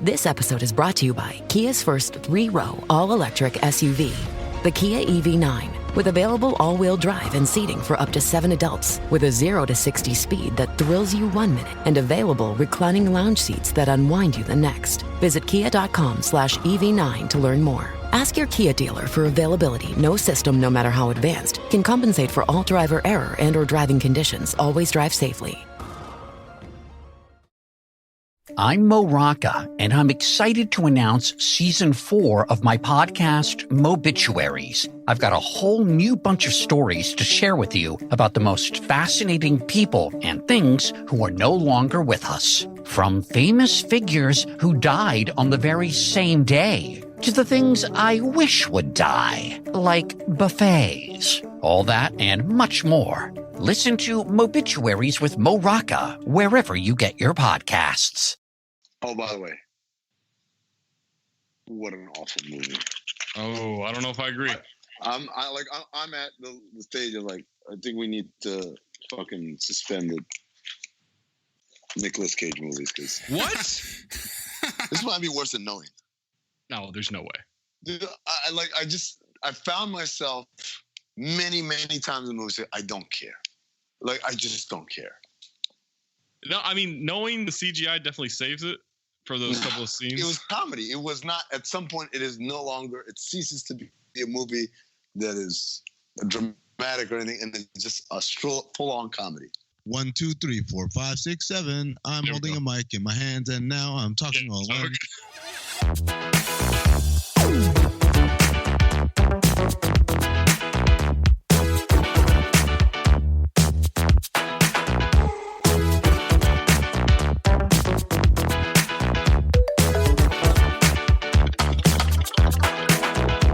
This episode is brought to you by Kia's first 3-row all-electric SUV, the Kia EV9, with available all-wheel drive and seating for up to 7 adults, with a 0 to 60 speed that thrills you 1 minute, and available reclining lounge seats that unwind you the next. Visit kia.com/EV9 to learn more. Ask your Kia dealer for availability. No system, no matter how advanced, can compensate for all driver error and or driving conditions. Always drive safely. I'm Mo Rocca, and I'm excited to announce Season 4 of my podcast, Mobituaries. I've got a whole new bunch of stories to share with you about the most fascinating people and things who are no longer with us. From famous figures who died on the very same day, to the things I wish would die, like buffets. All that and much more. Listen to Mobituaries with Mo Rocca wherever you get your podcasts. Oh, by the way, what an awful movie! Oh, I don't know if I agree. I'm at the stage of I think we need to fucking suspend the Nicolas Cage movies because what? This might be worse than Knowing. No, there's no way. Dude, I found myself many times in movies. I don't care. I just don't care. No, I mean, Knowing, the CGI definitely saves it for those couple of scenes. It was comedy. It was not, at some point, it is no longer, it ceases to be a movie that is dramatic or anything, and it's just a full-on comedy. 1, 2, 3, 4, 5, 6, 7. I'm holding a mic in my hands, and now I'm talking all alone.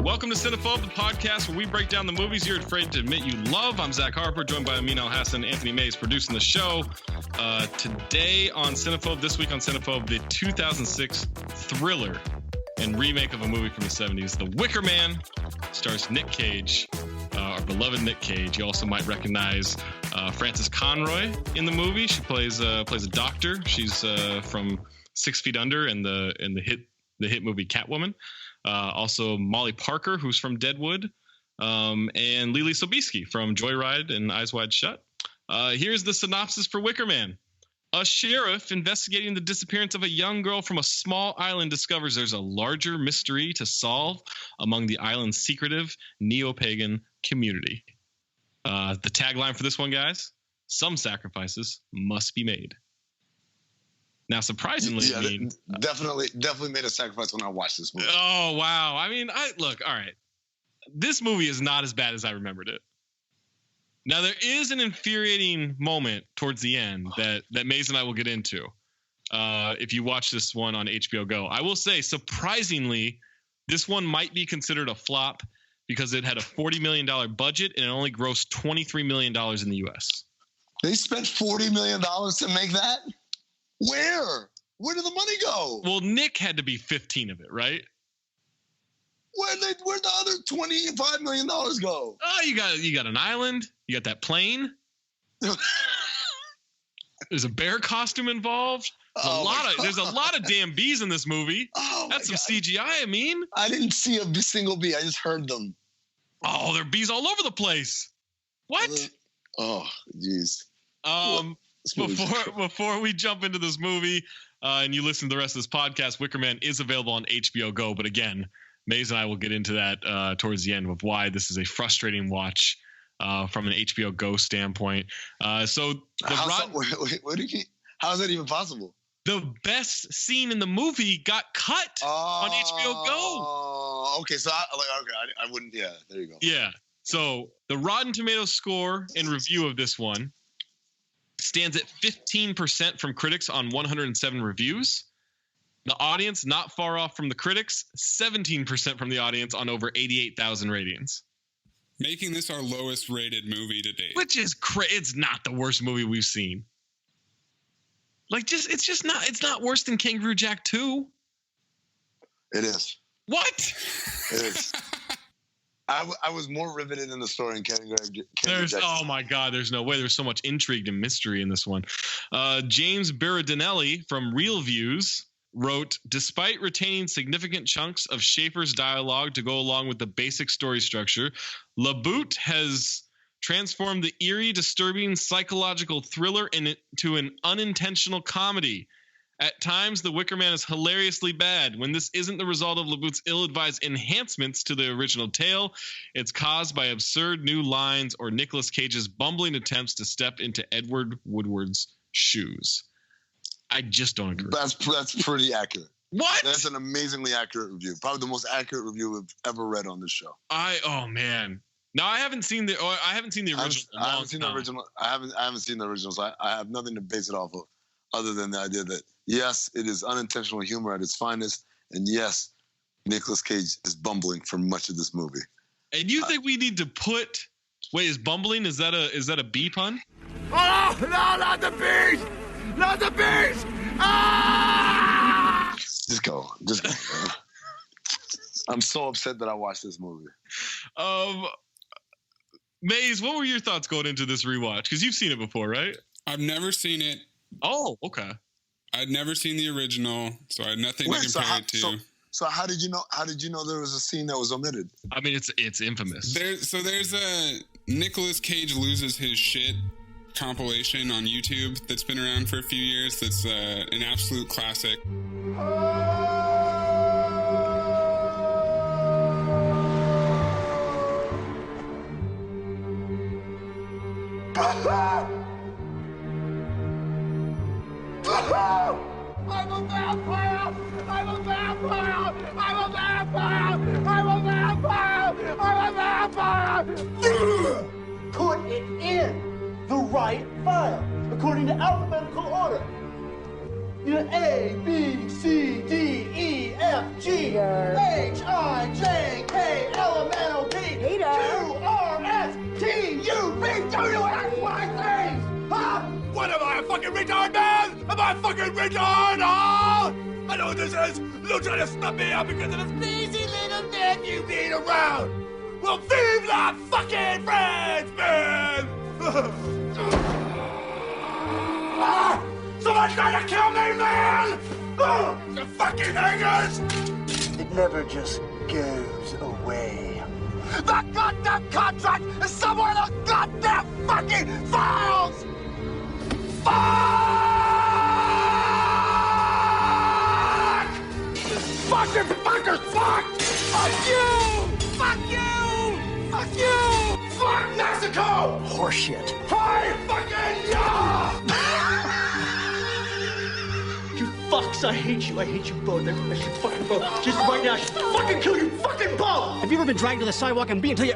Welcome to Cinephobe, the podcast where we break down the movies you're afraid to admit you love. I'm Zach Harper, joined by Amin and Anthony Mayes, producing the show. Today on Cinephobe, this week on Cinephobe, the 2006 thriller and remake of a movie from the 70s, The Wicker Man, stars Nick Cage, our beloved Nick Cage. You also might recognize Frances Conroy in the movie. She plays a doctor. She's from 6 Feet Under and the hit movie Catwoman. Also Molly Parker, who's from Deadwood, and Lily Sobieski from Joyride and Eyes Wide Shut. Here's the synopsis for Wicker Man. A sheriff investigating the disappearance of a young girl from a small island discovers there's a larger mystery to solve among the island's secretive neo-pagan community. The tagline for this one, guys, some sacrifices must be made. Now, surprisingly, definitely made a sacrifice when I watched this movie. Oh, wow. I mean, all right. This movie is not as bad as I remembered it. Now, there is an infuriating moment towards the end that Maze and I will get into if you watch this one on HBO Go. I will say, surprisingly, this one might be considered a flop because it had a $40 million budget and it only grossed $23 million in the U.S. They spent $40 million to make that? Where did the money go? Well, Nick had to be 15 of it, right? Where'd the other $25 million go? Oh, you got an island. You got that plane. There's a bear costume involved. There's a lot of damn bees in this movie. Oh, that's some CGI. I mean, I didn't see a single bee. I just heard them. Oh, there are bees all over the place. What? Oh, jeez. Before we jump into this movie and you listen to the rest of this podcast, Wicker Man is available on HBO Go. But again, Maze and I will get into that towards the end of why this is a frustrating watch from an HBO Go standpoint. How is that even possible? The best scene in the movie got cut on HBO Go. Okay, so I wouldn't. Yeah, there you go. Yeah. So the Rotten Tomatoes score and review of this one stands at 15% from critics on 107 reviews. The audience, not far off from the critics, 17% from the audience on over 88,000 ratings. Making this our lowest rated movie to date. Which is it's not the worst movie we've seen. It's not worse than Kangaroo Jack 2. It is. What? It is. I was more riveted in the story in Kangaroo Jack. Oh my God, there's no way. There's so much intrigue and mystery in this one. James Berardinelli from Real Views wrote, despite retaining significant chunks of Schaefer's dialogue to go along with the basic story structure, LaBute has transformed the eerie, disturbing psychological thriller into an unintentional comedy. At times, The Wicker Man is hilariously bad. When this isn't the result of LaBute's ill-advised enhancements to the original tale, it's caused by absurd new lines or Nicolas Cage's bumbling attempts to step into Edward Woodward's shoes. I just don't agree. That's pretty accurate. What? That's an amazingly accurate review. Probably the most accurate review we've ever read on this show. Oh man. No, I haven't seen the original. I haven't seen the original. I haven't seen the original, so I have nothing to base it off of, other than the idea that yes, it is unintentional humor at its finest, and yes, Nicolas Cage is bumbling for much of this movie. And you think we need to put? Wait, is bumbling? Is that a bee pun? Oh no! Not the bees! Not the bees! Ah! Just go. Man. I'm so upset that I watched this movie. Mayes, what were your thoughts going into this rewatch? Because you've seen it before, right? I've never seen it. Oh, okay. I'd never seen the original, so I had nothing to compare it to. So how did you know? How did you know there was a scene that was omitted? I mean, it's infamous. There's a Nicolas Cage loses his shit compilation on YouTube that's been around for a few years. That's an absolute classic. I'm a vampire! I'm a vampire! I'm a vampire! I'm a vampire! I'm a vampire! Put it in the right file, according to alphabetical order. You know, A, B, C, D, E, F, G, H, I, J, K, L, M, N, O, P, Q, R, S, T, U, V, W, X, Y, Z! Huh? What am I, a fucking retard, man? Am I a fucking retard, huh? I know what this is. You're trying to stop me out because of this lazy little man you need around. Well, vive la fucking France, man! Someone's trying to kill me, man! The fucking hangers! It never just goes away. The goddamn contract is somewhere in the goddamn fucking files! Fuck! Fucking fuckers, fuck! Fuck you! Fuck you! Fuck you! Fuck Mexico! Horseshit. Hi, fucking yeah! You fucks, I hate you. I hate you both. I should fucking both. Just right now, I should fucking kill you fucking both! Have you ever been dragged to the sidewalk and beat until you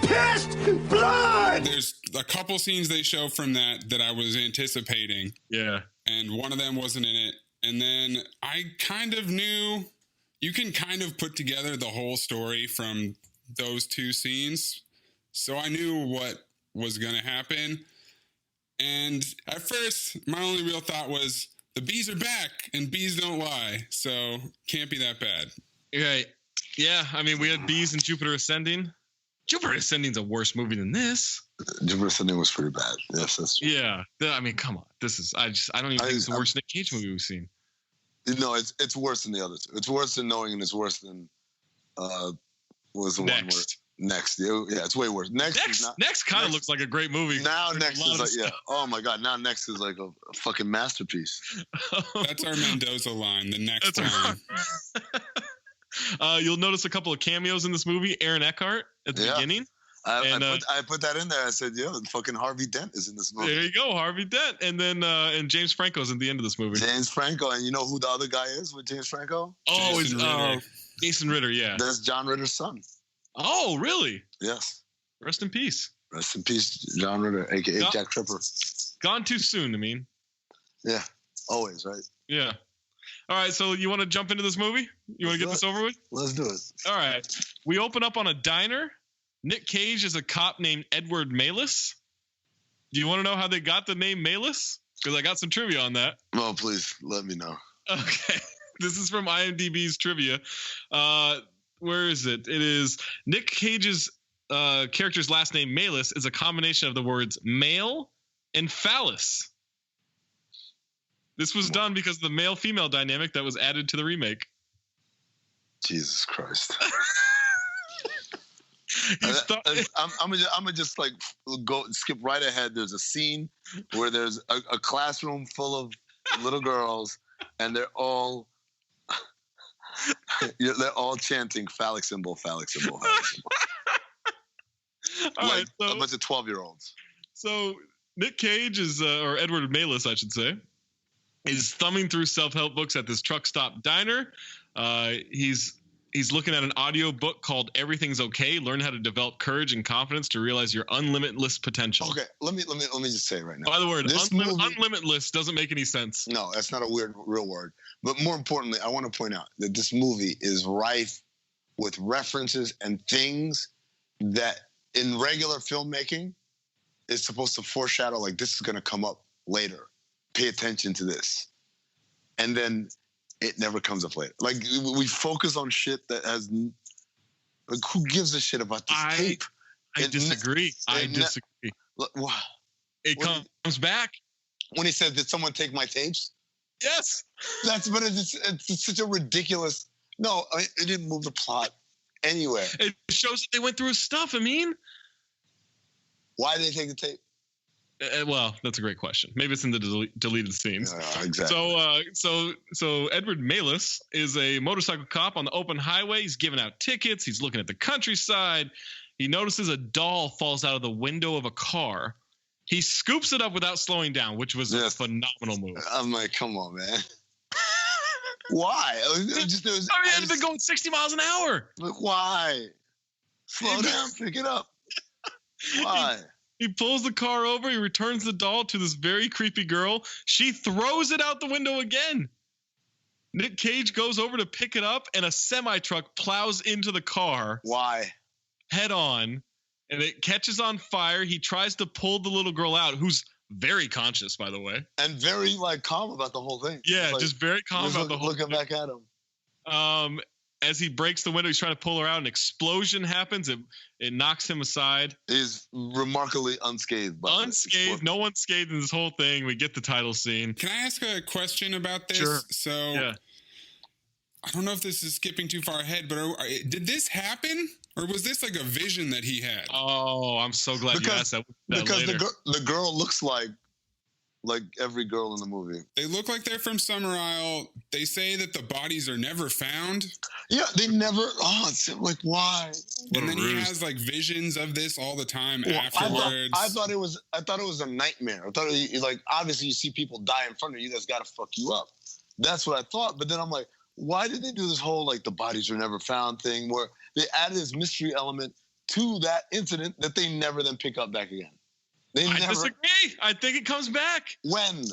pissed blood? There's a couple scenes they show from that I was anticipating. Yeah. And one of them wasn't in it. And then I kind of knew you can kind of put together the whole story from those two scenes. So I knew what was going to happen. And at first, my only real thought was the bees are back and bees don't lie. So can't be that bad. Right. Yeah. I mean, we had bees in Jupiter Ascending. Jupiter Ascending's a worse movie than this. Jupiter Ascending was pretty bad. Yes, that's true. Yeah. I mean, come on. This is, I don't even think it's the worst Nick Cage movie we've seen. No, it's worse than the other two. It's worse than Knowing, and it's worse than what was the one where Next. Yeah, it's way worse. Next kind of looks like a great movie. Now Next is like, yeah. Oh my God. Now Next is like a fucking masterpiece. That's our Mendoza line. The next line. You'll notice a couple of cameos in this movie. Aaron Eckhart at the beginning. I put that in there. I said, "Yo, fucking Harvey Dent is in this movie." There you go, Harvey Dent, and then and James Franco's at the end of this movie. James Franco, and you know who the other guy is with James Franco? Oh, it's Jason Ritter. Yeah, that's John Ritter's son. Oh, really? Yes. Rest in peace. Rest in peace, John Ritter, aka Jack Tripper. Gone too soon. I mean. Yeah, always right. Yeah. All right, so you want to jump into this movie? You want to get this over with? Let's do it. All right. We open up on a diner. Nick Cage is a cop named Edward Maylis. Do you want to know how they got the name Maylis? Because I got some trivia on that. Oh, please let me know. Okay. This is from IMDb's trivia. Where is it? It is Nick Cage's character's last name, Maylis, is a combination of the words male and phallus. This was done because of the male-female dynamic that was added to the remake. Jesus Christ. I'm gonna just like go skip right ahead. There's a scene where there's a classroom full of little girls, and they're all chanting phallic symbol, phallic symbol, phallic symbol. Like a bunch of 12-year-olds. So Nick Cage is, or Edward Maylis, I should say, is thumbing through self-help books at this truck stop diner. He's looking at an audio book called Everything's Okay. Learn how to develop courage and confidence to realize your unlimitless potential. Okay, let me just say right now. By the word, unlimitless doesn't make any sense. No, that's not a real word. But more importantly, I want to point out that this movie is rife with references and things that in regular filmmaking is supposed to foreshadow, like, this is going to come up later. Pay attention to this. And then it never comes up later. Like, we focus on shit that has, like, who gives a shit about this tape? I disagree. It comes back. When he says, did someone take my tapes? Yes. But it's such a ridiculous, no, it didn't move the plot anywhere. It shows that they went through his stuff, I mean. Why did they take the tape? Well, that's a great question. Maybe it's in the deleted scenes. Exactly. So Edward Maylis is a motorcycle cop on the open highway. He's giving out tickets. He's looking at the countryside. He notices a doll falls out of the window of a car. He scoops it up without slowing down, which was a phenomenal move. I'm like, come on, man. Why? He had been going 60 miles an hour. Look, why? Slow down, pick it up. Why? He pulls the car over. He returns the doll to this very creepy girl. She throws it out the window again. Nick Cage goes over to pick it up, and a semi-truck plows into the car. Why? Head on, and it catches on fire. He tries to pull the little girl out, who's very conscious, by the way. And very, like, calm about the whole thing. Yeah, like, just very calm about the whole thing. Looking back at him. As he breaks the window, he's trying to pull her out. An explosion happens. It knocks him aside. He's remarkably unscathed. Unscathed. No one's scathed in this whole thing. We get the title scene. Can I ask a question about this? Sure. So, yeah. I don't know if this is skipping too far ahead, but did this happen? Or was this like a vision that he had? Oh, I'm so glad you asked that. Because the girl looks like every girl in the movie. They look like they're from SummersIsle. They say that the bodies are never found. Yeah, they never. Oh, it's like, why? And then he has like visions of this all the time afterwards. I thought it was a nightmare. I thought obviously you see people die in front of you. That's got to fuck you up. That's what I thought. But then I'm like, why did they do this whole like the bodies are never found thing where they added this mystery element to that incident that they never then pick up back again? I disagree. I think it comes back. When?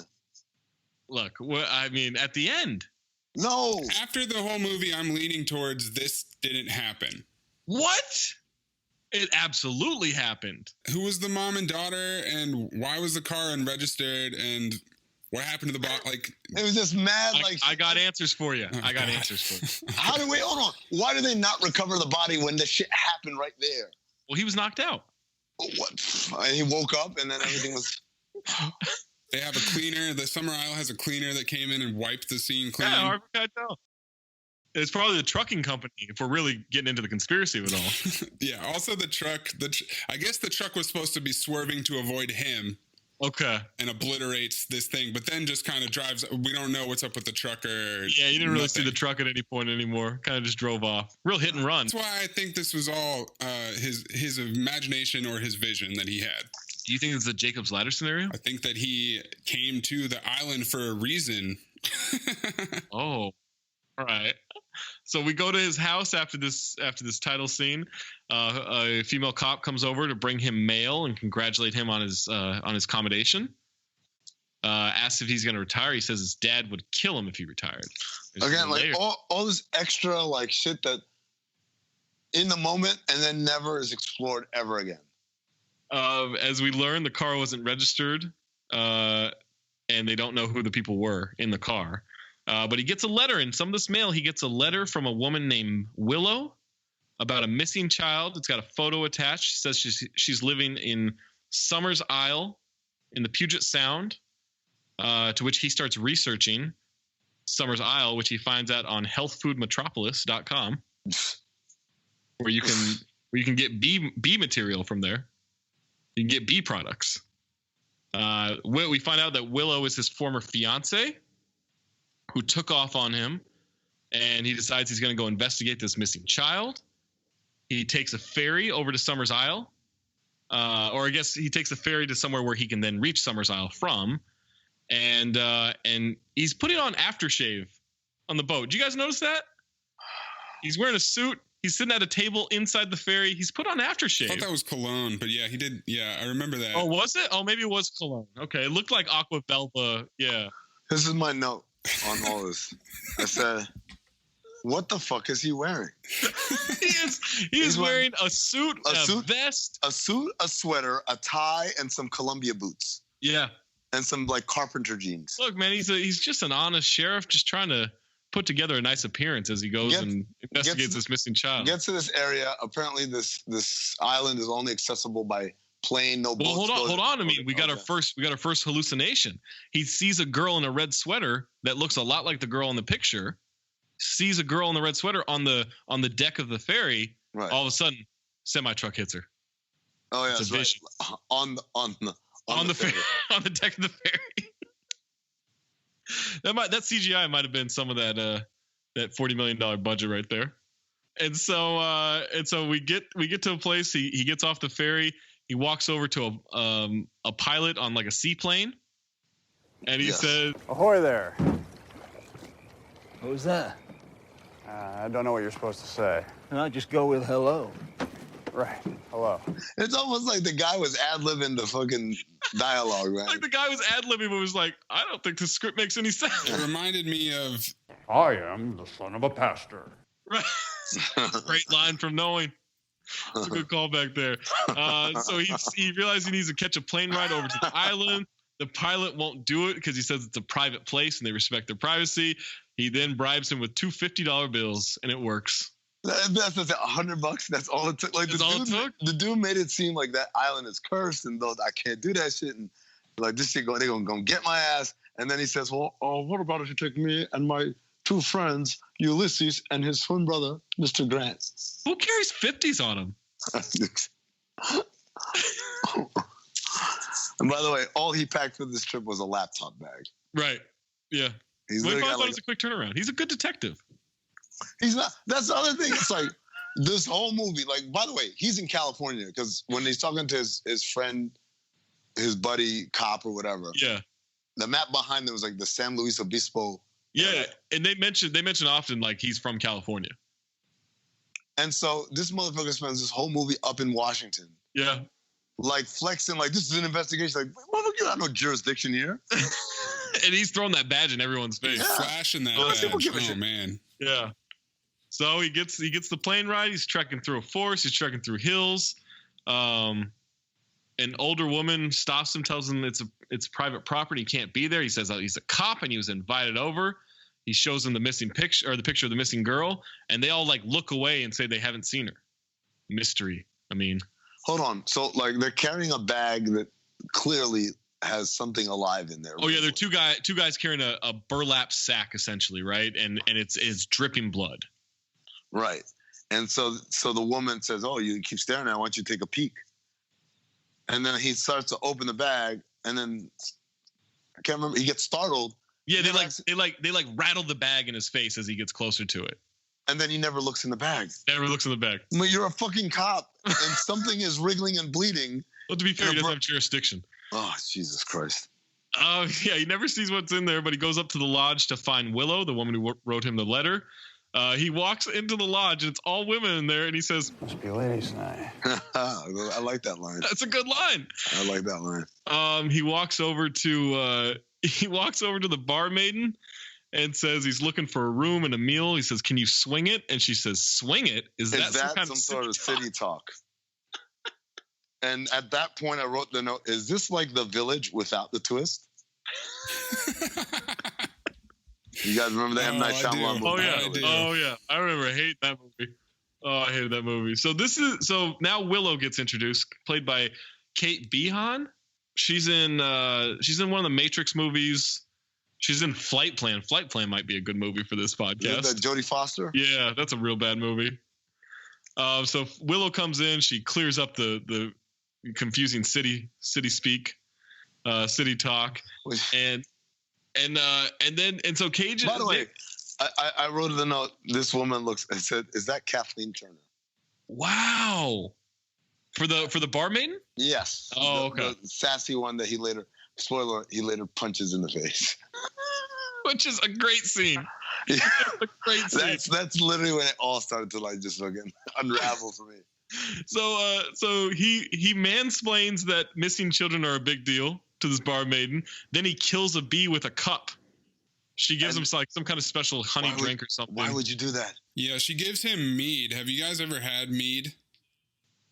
Look, I mean, at the end. No. After the whole movie, I'm leaning towards this didn't happen. What? It absolutely happened. Who was the mom and daughter, and why was the car unregistered, and what happened to the body? Like, it was just mad. I got answers for you. Hold on. Why did they not recover the body when the shit happened right there? Well, he was knocked out. What? And he woke up, and then everything was. They have a cleaner. The SummersIsle has a cleaner that came in and wiped the scene clean. Yeah, Harvey Keitel. It's probably the trucking company if we're really getting into the conspiracy of it all. Yeah. Also, the truck. I guess the truck was supposed to be swerving to avoid him. Okay. And obliterates this thing, but then just kind of drives. We don't know what's up with the trucker. Yeah, you didn't really see the truck at any point anymore. Kind of just drove off. Real hit and run. That's why I think this was all his imagination or his vision that he had. Do you think it's the Jacob's Ladder scenario? I think that he came to the island for a reason. Oh, all right. So we go to his house after this title scene. A female cop comes over to bring him mail and congratulate him on his commendation. Asks if he's going to retire. He says his dad would kill him if he retired. Again, like all this extra like shit that in the moment and then never is explored ever again. As we learn, the car wasn't registered, and they don't know who the people were in the car. But he gets a letter in some of this mail. He gets a letter from a woman named Willow about a missing child. It's got a photo attached. She says she's living in SummersIsle in the Puget Sound. to which he starts researching SummersIsle, which he finds out on healthfoodmetropolis.com, where you can get bee material from there. You can get bee products. We find out that Willow is his former fiance, who took off on him, and he decides he's going to go investigate this missing child. He takes a ferry over to SummersIsle, or I guess he takes a ferry to somewhere where he can then reach SummersIsle from, and he's putting on aftershave on the boat. Did you guys notice that? He's wearing a suit. He's sitting at a table inside the ferry. He's put on aftershave. I thought that was cologne, but yeah, he did. Yeah, I remember that. Oh, was it? Oh, maybe it was cologne. Okay, it looked like Aqua Velva. Yeah. This is my note on all this. I said, what the fuck is he wearing? he is wearing a suit, a vest. A suit, a sweater, a tie, and some Columbia boots. Yeah. And some like carpenter jeans. Look, man, he's just an honest sheriff just trying to put together a nice appearance as he goes and investigates this missing child. Gets to this area. Apparently, this island is only accessible by plane. No boats. Well, hold on. I mean, we got our first hallucination. He sees a girl in a red sweater that looks a lot like the girl in the picture. Sees a girl in the red sweater on the deck of the ferry. Right. All of a sudden, semi truck hits her. Oh yeah, that's right. On the ferry. On the deck of the ferry. That CGI might have been some of that $40 million budget right there. And so we get to a place. He gets off the ferry. He walks over to a pilot on like a seaplane, and he says, "Ahoy there." What was that? I don't know what you're supposed to say. No, just go with hello. Right. Hello. It's almost like the guy was ad-libbing the fucking dialogue, man. Like the guy was ad-libbing, but was like, I don't think the script makes any sense. It reminded me of, I am the son of a pastor. Right. Great line from Knowing. That's a good callback there. So he realizes he needs to catch a plane ride over to the island. The pilot won't do it because he says it's a private place and they respect their privacy. He then bribes him with two $50 bills, and it works. That's $100. That's all it took. Like the dude made it seem like that island is cursed, and those I can't do that shit. And like this shit, they're gonna get my ass. And then he says, "Well, what about if you take me and my two friends, Ulysses and his twin brother, Mr. Grant?" Who carries 50s on him? And by the way, all he packed for this trip was a laptop bag. Right. Yeah. He thought it was a quick turnaround. He's a good detective. He's not. That's the other thing. It's like this whole movie. Like, by the way, he's in California because when he's talking to his friend, his buddy cop or whatever. Yeah. The map behind them was like the San Luis Obispo. Yeah, and they mention often like he's from California. And so this motherfucker spends this whole movie up in Washington. Yeah. Like flexing, like this is an investigation. Like, motherfucker, you have no jurisdiction here. And he's throwing that badge in everyone's face. Yeah. Flashing that badge. Oh man. Yeah. So he gets the plane ride. He's trekking through a forest. He's trekking through hills. An older woman stops him, tells him it's private property. He can't be there. He says he's a cop and he was invited over. He shows them the missing picture or the picture of the missing girl, and they all like look away and say they haven't seen her. Mystery. I mean, hold on. So like they're carrying a bag that clearly has something alive in there. Oh yeah, they're two guys carrying a burlap sack essentially, right? And it's dripping blood. Right. And so the woman says, "Oh, you keep staring at it. Why don't you take a peek?" And then he starts to open the bag, and then I can't remember. He gets startled. Yeah, they rattle the bag in his face as he gets closer to it. And then he never looks in the bag. Never looks in the bag. But you're a fucking cop, and something is wriggling and bleeding. Well, to be fair, he doesn't have jurisdiction. Oh, Jesus Christ. Oh, yeah, he never sees what's in there, but he goes up to the lodge to find Willow, the woman who wrote him the letter. He walks into the lodge, and it's all women in there, and he says, "Must be ladies' night." I like that line. That's a good line. I like that line. He walks over to the barmaiden and says he's looking for a room and a meal. He says, "Can you swing it?" And she says, "Swing it? Is that some sort of city talk?" And at that point, I wrote the note, "Is this like The Village without the twist?" You guys remember the M. Night Shyamalan movie? Oh yeah. I remember. I hate that movie. Oh, I hated that movie. So now Willow gets introduced, played by Kate Behan. She's in one of the Matrix movies. She's in Flight Plan. Flight Plan might be a good movie for this podcast. Is that Jodie Foster? Yeah, that's a real bad movie. So Willow comes in. She clears up the confusing city speak, city talk, and so Cage. By the way, I wrote the note. This woman looks. I said, "Is that Kathleen Turner?" Wow. For the barmaiden? Yes. Oh, okay. The sassy one that he later punches in the face. Which is a great scene. Yeah. A great scene. That's literally when it all started to like just fucking unravel for me. So he mansplains that missing children are a big deal to this barmaiden. Then he kills a bee with a cup. She gives him like some kind of special honey drink or something. Why would you do that? Yeah, she gives him mead. Have you guys ever had mead?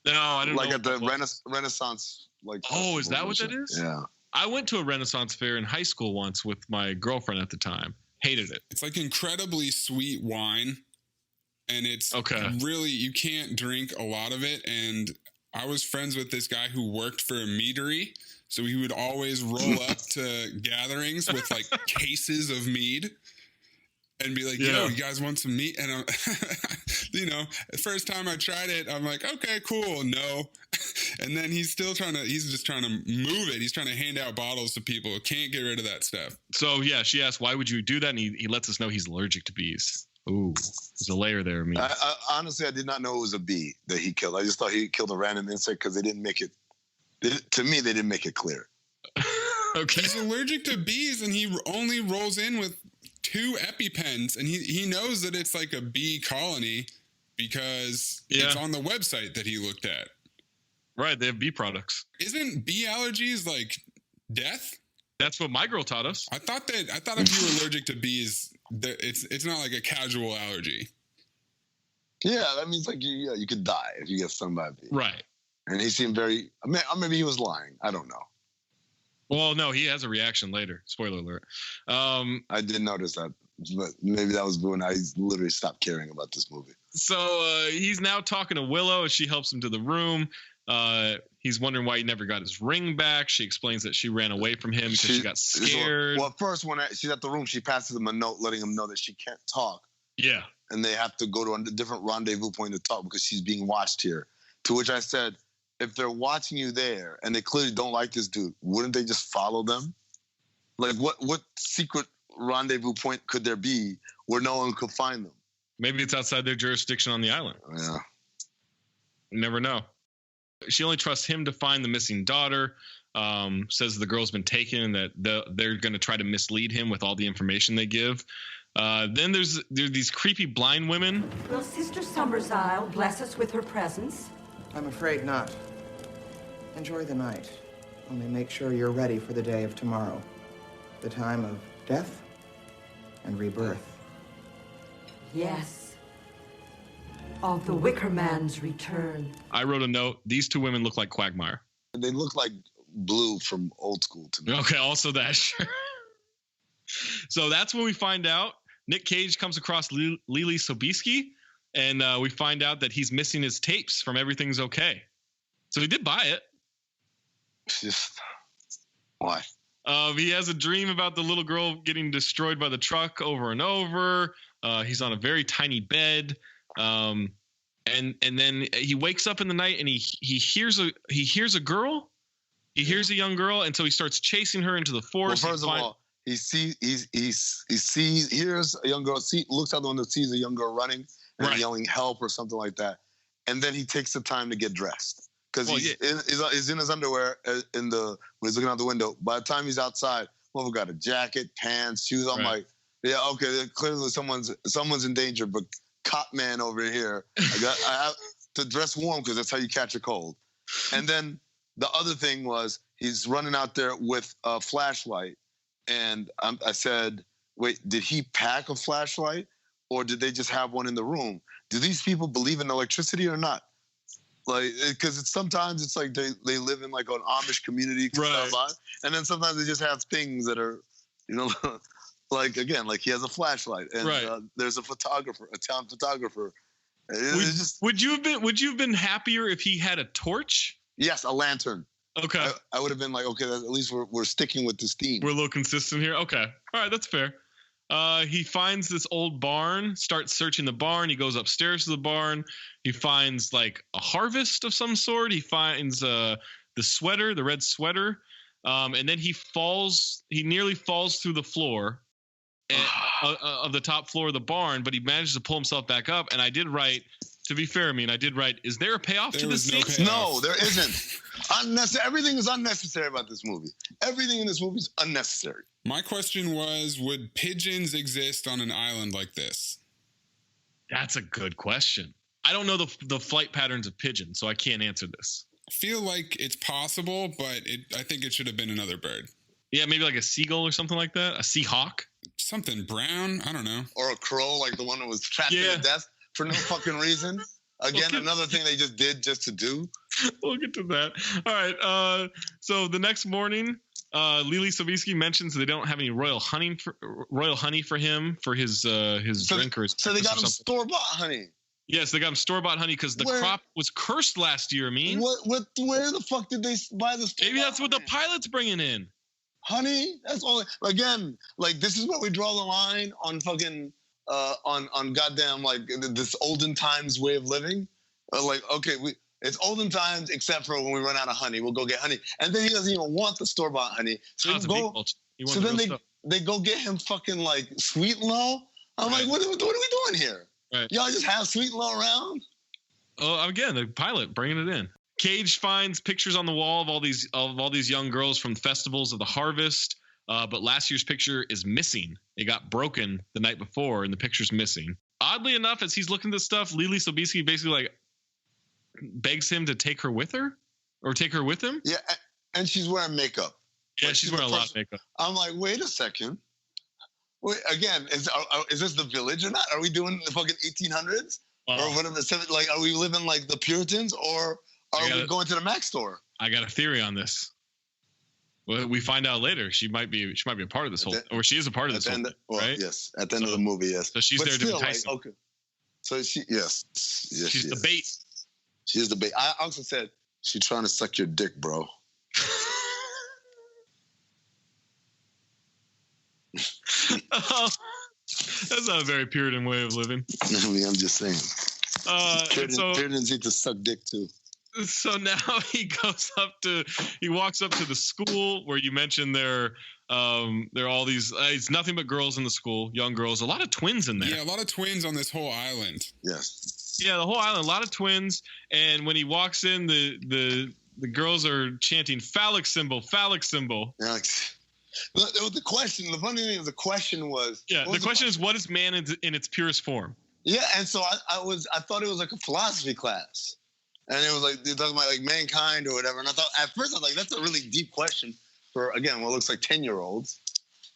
No, I don't know. Like at the Renaissance, like. Oh, is that what that is? Yeah. I went to a Renaissance fair in high school once with my girlfriend at the time. Hated it. It's like incredibly sweet wine, and it's really, you can't drink a lot of it. And I was friends with this guy who worked for a meadery, so he would always roll up to gatherings with like cases of mead. And be like, yo, you guys want some meat? And, the first time I tried it, I'm like, okay, cool. No. And then he's just trying to move it. He's trying to hand out bottles to people who can't get rid of that stuff. So, yeah, she asked, why would you do that? And he lets us know he's allergic to bees. Ooh, there's a layer there. Honestly, I did not know it was a bee that he killed. I just thought he killed a random insect because they didn't make it. To me, they didn't make it clear. Okay. He's allergic to bees, and he only rolls in with 2 EpiPens, and he knows that it's like a bee colony because it's on the website that he looked at. Right, they have bee products. Isn't bee allergies like death? That's what my girl taught us. I thought if you were allergic to bees, that it's not like a casual allergy. Yeah, that means like you could die if you get stung by a bee. Right. And he seemed very. Maybe he was lying. I don't know. Well, no, he has a reaction later. Spoiler alert. I did notice that, but maybe that was when I literally stopped caring about this movie. So he's now talking to Willow as she helps him to the room. He's wondering why he never got his ring back. She explains that she ran away from him because she got scared. Well, first, when she's at the room, she passes him a note letting him know that she can't talk. Yeah. And they have to go to a different rendezvous point to talk because she's being watched here. To which I said, if they're watching you there and they clearly don't like this dude, wouldn't they just follow them? Like, what secret rendezvous point could there be where no one could find them? Maybe it's outside their jurisdiction on the island. Yeah. You never know. She only trusts him to find the missing daughter, says the girl's been taken and that they're going to try to mislead him with all the information they give. Then there's these creepy blind women. Will Sister SummersIsle bless us with her presence? I'm afraid not. Enjoy the night. Only make sure you're ready for the day of tomorrow. The time of death and rebirth. Yes. Of the Wicker Man's return. I wrote a note. These 2 women look like Quagmire. They look like Blue from Old School to me. Okay, also that. Sure. So that's when we find out Nick Cage comes across Lily Sobieski, and we find out that he's missing his tapes from Everything's Okay. So he did buy it. Just why? He has a dream about the little girl getting destroyed by the truck over and over. He's on a very tiny bed. And then he wakes up in the night and he hears a girl. He hears a young girl, and so he starts chasing her into the forest. Well, first of all, he hears a young girl, looks out the window, sees a young girl running and yelling help or something like that, and then he takes the time to get dressed because he's in his underwear when he's looking out the window. By the time he's outside, well, we got a jacket, pants, shoes. I'm like, yeah, okay, clearly someone's in danger, but cop man over here, I have to dress warm because that's how you catch a cold. And then the other thing was he's running out there with a flashlight. And I said, wait, did he pack a flashlight or did they just have one in the room? Do these people believe in electricity or not? Like, because sometimes it's like they live in like an Amish community. Right. And then sometimes they just have things that are, like, again, like he has a flashlight and there's a town photographer. Would you have been happier if he had a torch? Yes, a lantern. Okay. I would have been like, okay, at least we're sticking with this theme. We're a little consistent here. Okay. All right, that's fair. He finds this old barn, starts searching the barn. He goes upstairs to the barn. He finds like a harvest of some sort. He finds the sweater, the red sweater. And then he nearly falls through the floor of the top floor of the barn, but he manages to pull himself back up. And I did write, to be fair, is there a payoff to this scene? No, there isn't. Everything is unnecessary about this movie. Everything in this movie is unnecessary. My question was, would pigeons exist on an island like this? That's a good question. I don't know the flight patterns of pigeons, so I can't answer this. I feel like it's possible, but I think it should have been another bird. Yeah, maybe like a seagull or something like that. A seahawk. Something brown. I don't know. Or a crow, like the one that was trapped in the desk for no fucking reason. Again, another thing they just did just to do. We'll get to that. All right. So the next morning, Lily Sobieski mentions they don't have any royal honey for him for his drink or his. So they got him store-bought honey. Yes, they got him store-bought honey because the crop was cursed last year. Where the fuck did they buy the? Maybe that's what the pilot's bringing in. Honey, that's all. Again, like this is where we draw the line on fucking on goddamn like this olden times way of living. Like okay, it's olden times except for when we run out of honey, we'll go get honey, and then he doesn't even want the store-bought honey. So they go get him fucking like Sweet and Low. I'm like, what are we doing here? Right. Y'all just have Sweet and Low around? Oh, again, the pilot bringing it in. Cage finds pictures on the wall of all these young girls from festivals of the harvest, but last year's picture is missing. It got broken the night before, and the picture's missing. Oddly enough, as he's looking at this stuff, Lily Sobieski basically like begs him to take her with her or take her with him. Yeah, and she's wearing makeup. Yeah, she's wearing a lot of makeup. I'm like, wait a second. Wait, again, is this the village or not? Are we doing the fucking 1800s or whatever? Like, are we living like the Puritans or are we going to the Mac store? I got a theory on this. Well, we find out later. She might be a part of this or she is a part of this whole thing, right? Yes, at the end of the movie, yes. So she's there to entice him. Okay. So yes, she's the bait. She is the bait. I also said she's trying to suck your dick, bro. That's not a very Puritan way of living. I mean, I'm just saying. Puritans need to suck dick too. So now he walks up to the school where you mentioned there are all these. It's nothing but girls in the school, young girls. A lot of twins in there. Yeah, a lot of twins on this whole island. Yes. Yeah, the whole island, a lot of twins. And when he walks in, the girls are chanting "phallic symbol, phallic symbol." Yeah. The funny thing is the question was. Yeah, the question is, what is man in its purest form? Yeah, and so I thought it was like a philosophy class. And it was like, they're talking about like mankind or whatever. And I thought, at first I was like, that's a really deep question for, again, what looks like 10-year-olds.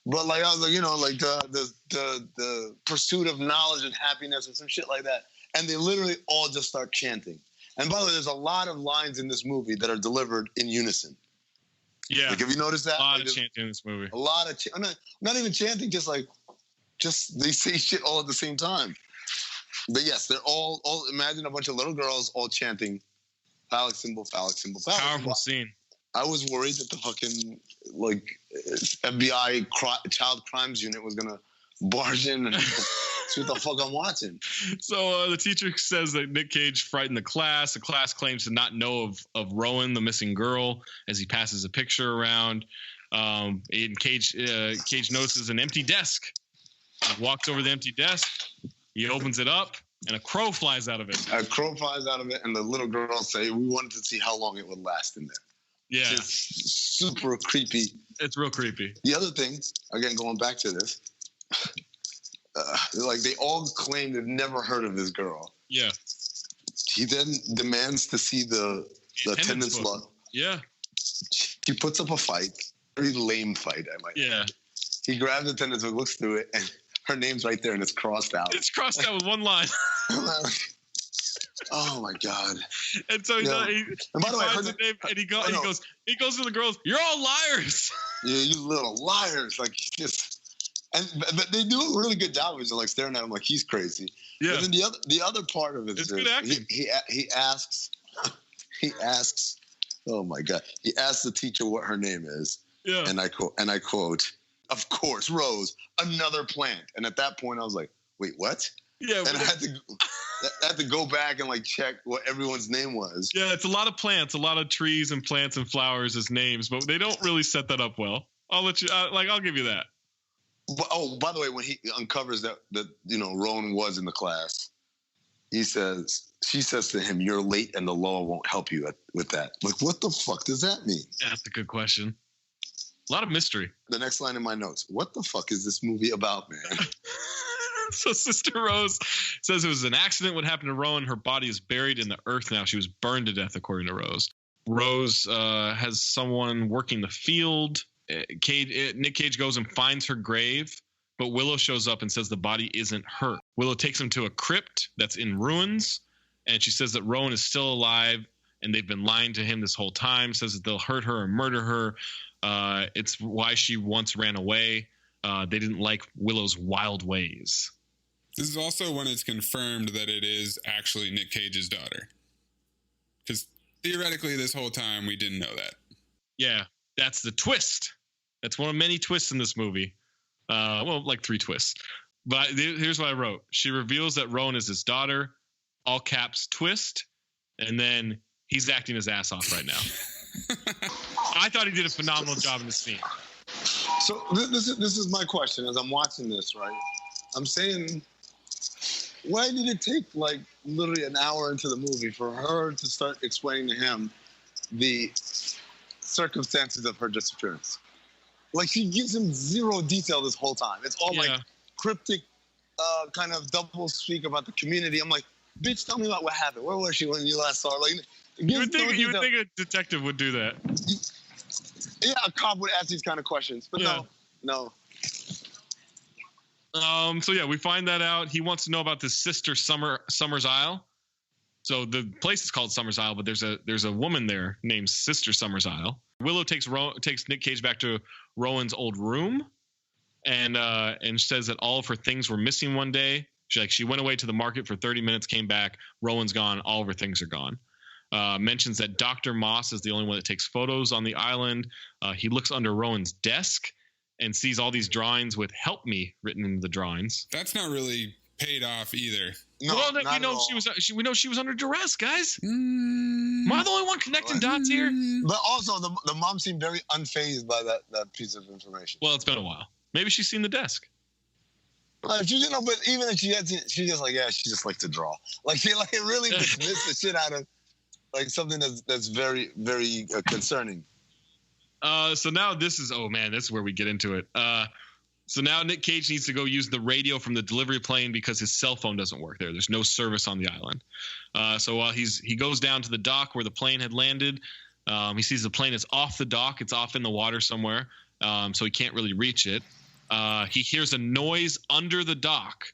But like, I was like, like the pursuit of knowledge and happiness and some shit like that. And they literally all just start chanting. And by the way, there's a lot of lines in this movie that are delivered in unison. Yeah. Like, have you noticed that? A lot of chanting in this movie. A lot of, not even chanting, just they say shit all at the same time. But yes, they're all imagine a bunch of little girls all chanting phallic symbol, phallic symbol, phallic symbol. Powerful scene. I was worried that the fucking FBI child crimes unit was gonna barge in and see what the fuck I'm watching. So the teacher says that Nick Cage frightened the class. The class claims to not know of Rowan, the missing girl, as he passes a picture around. And Cage notices an empty desk. He walks over the empty desk. He opens it up, and a crow flies out of it. A crow flies out of it, and the little girls say, we wanted to see how long it would last in there. Yeah. It's super creepy. It's real creepy. The other thing, again, going back to this, like they all claim they've never heard of this girl. Yeah. He then demands to see the attendance log. Yeah. He puts up a fight. Very lame fight, I might Yeah. add. He grabs the attendance book, looks through it, and her name's right there, and it's crossed out. It's crossed out with one line. Oh my god! And so he finds the name, and he goes to the girls. You're all liars. Yeah, you little liars! Like but they do a really good job of just like staring at him like he's crazy. Yeah. But then the other part of it is good acting. he asks Oh my God. He asked the teacher what her name is. Yeah. And I quote, "Of course, Rose, another plant." And at that point I was like, wait, what? Yeah. And I had to go back and like check what everyone's name was. Yeah, it's a lot of plants, a lot of trees and plants and flowers as names, but they don't really set that up well. I'll let you, I'll give you that. But, by the way, when he uncovers that Rowan was in the class, she says to him, "You're late and the law won't help you with that." Like, what the fuck does that mean? That's a good question. A lot of mystery. The next line in my notes: what the fuck is this movie about, man? So Sister Rose says it was an accident. What happened to Rowan? Her body is buried in the earth now. She was burned to death, according to Rose. Rose has someone working the field. Nick Cage goes and finds her grave, but Willow shows up and says the body isn't her. Willow takes him to a crypt that's in ruins, and she says that Rowan is still alive, and they've been lying to him this whole time, says that they'll hurt her or murder her. It's why she once ran away. They didn't like Willow's wild ways. This is also when it's confirmed that it is actually Nick Cage's daughter. Because theoretically, this whole time, we didn't know that. Yeah, that's the twist. That's one of many twists in this movie. Well, like 3 twists. But here's what I wrote. She reveals that Rowan is his daughter, all caps twist, and then he's acting his ass off right now. I thought he did a phenomenal job in this scene. So this is my question as I'm watching this, right? I'm saying, why did it take like literally an hour into the movie for her to start explaining to him the circumstances of her disappearance? Like, she gives him zero detail this whole time. It's all like cryptic kind of double speak about the community. I'm like, bitch, tell me about what happened. Where was she when you last saw her? Like, you would think a detective would do that. Yeah, a cop would ask these kind of questions, but no. So yeah, we find that out. He wants to know about his sister SummersIsle. So the place is called SummersIsle, but there's a woman there named Sister SummersIsle. Willow takes Nick Cage back to Rowan's old room, and says that all of her things were missing one day. She went away to the market for 30 minutes, came back, Rowan's gone, all of her things are gone. Mentions that Dr. Moss is the only one that takes photos on the island. He looks under Rowan's desk and sees all these drawings with "help me" written into the drawings. That's not really paid off either. No, well, we know she was under duress, guys. Am I the only one connecting dots here? But also, the mom seemed very unfazed by that piece of information. Well, it's been a while. Maybe she's seen the desk. But even if she had, she just like, she just likes to draw. Like, she like it really dismissed the shit out of like something that's very, very concerning. So now this is where we get into it. So now Nick Cage needs to go use the radio from the delivery plane because his cell phone doesn't work there. There's no service on the island. So while he goes down to the dock where the plane had landed, he sees the plane is off the dock. It's off in the water somewhere, so he can't really reach it. He hears a noise under the dock.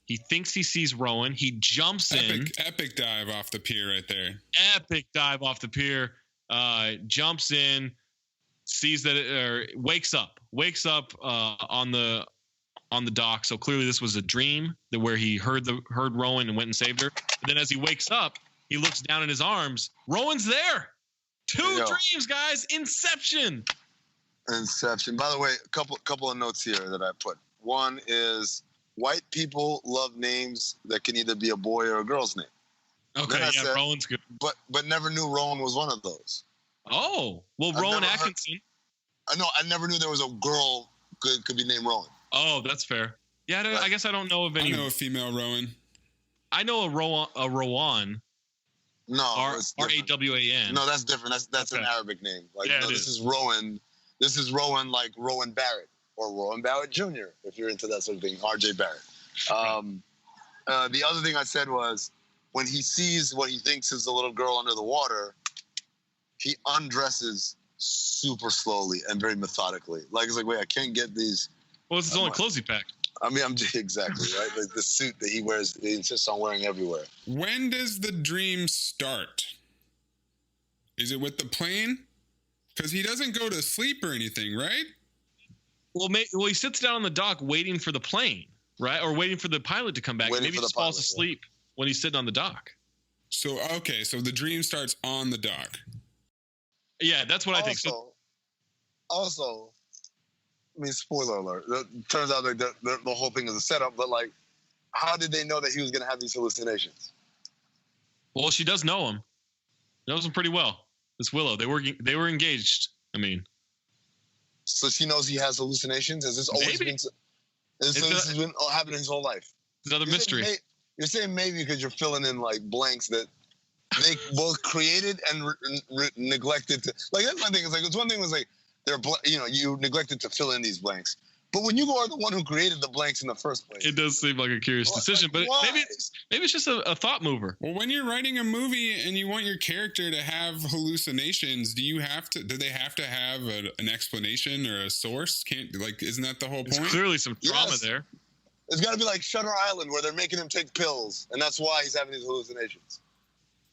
He thinks he sees Rowan. He jumps in. Epic dive off the pier right there. Epic dive off the pier. Jumps in. Sees that wakes up on the dock. So clearly this was a dream where he heard Rowan and went and saved her. And then as he wakes up, he looks down in his arms. Rowan's there. Two dreams, guys. Inception. By the way, a couple of notes here that I put. One is white people love names that can either be a boy or a girl's name. Okay, said, Rowan's good. But never knew Rowan was one of those. Oh, well, Rowan Atkinson. I never knew there was a girl could be named Rowan. Oh, that's fair. Yeah, I guess I don't know of any. I know a female Rowan. I know a Rowan. No, R-A-W-A-N. No, that's different. That's an Arabic name. Like, this is Rowan. This is Rowan, like Rowan Barrett or Rowan Barrett Jr. If you're into that sort of thing, R.J. Barrett. The other thing I said was when he sees what he thinks is the little girl under the water, he undresses super slowly and very methodically. Like, it's like, wait, I can't get these. Well, it's his only clothes he packed. I mean, I'm just exactly right. Like the suit that he wears, he insists on wearing everywhere. When does the dream start? Is it with the plane? Because he doesn't go to sleep or anything, right? Well, he sits down on the dock waiting for the plane, right? Or waiting for the pilot to come back. Maybe he just falls asleep when he's sitting on the dock. So the dream starts on the dock. Yeah, that's what I think. So, also, I mean, spoiler alert. It turns out that the whole thing is a setup, but like, how did they know that he was going to have these hallucinations? Well, she does know him. Knows him pretty well. This Willow. They were engaged. I mean, so she knows he has hallucinations. Has this always been? This has been happening his whole life. It's another mystery. You're saying maybe because you're filling in like blanks that they both created and neglected to. Like that's my thing. It's like it's one thing was like you neglected to fill in these blanks. But when you are the one who created the blanks in the first place, it does seem like a curious decision. But maybe it's just a thought mover. Well, when you're writing a movie and you want your character to have hallucinations, do they have to have an explanation or a source? Isn't that the whole point? There's clearly some trauma there. It's got to be like Shutter Island, where they're making him take pills, and that's why he's having these hallucinations.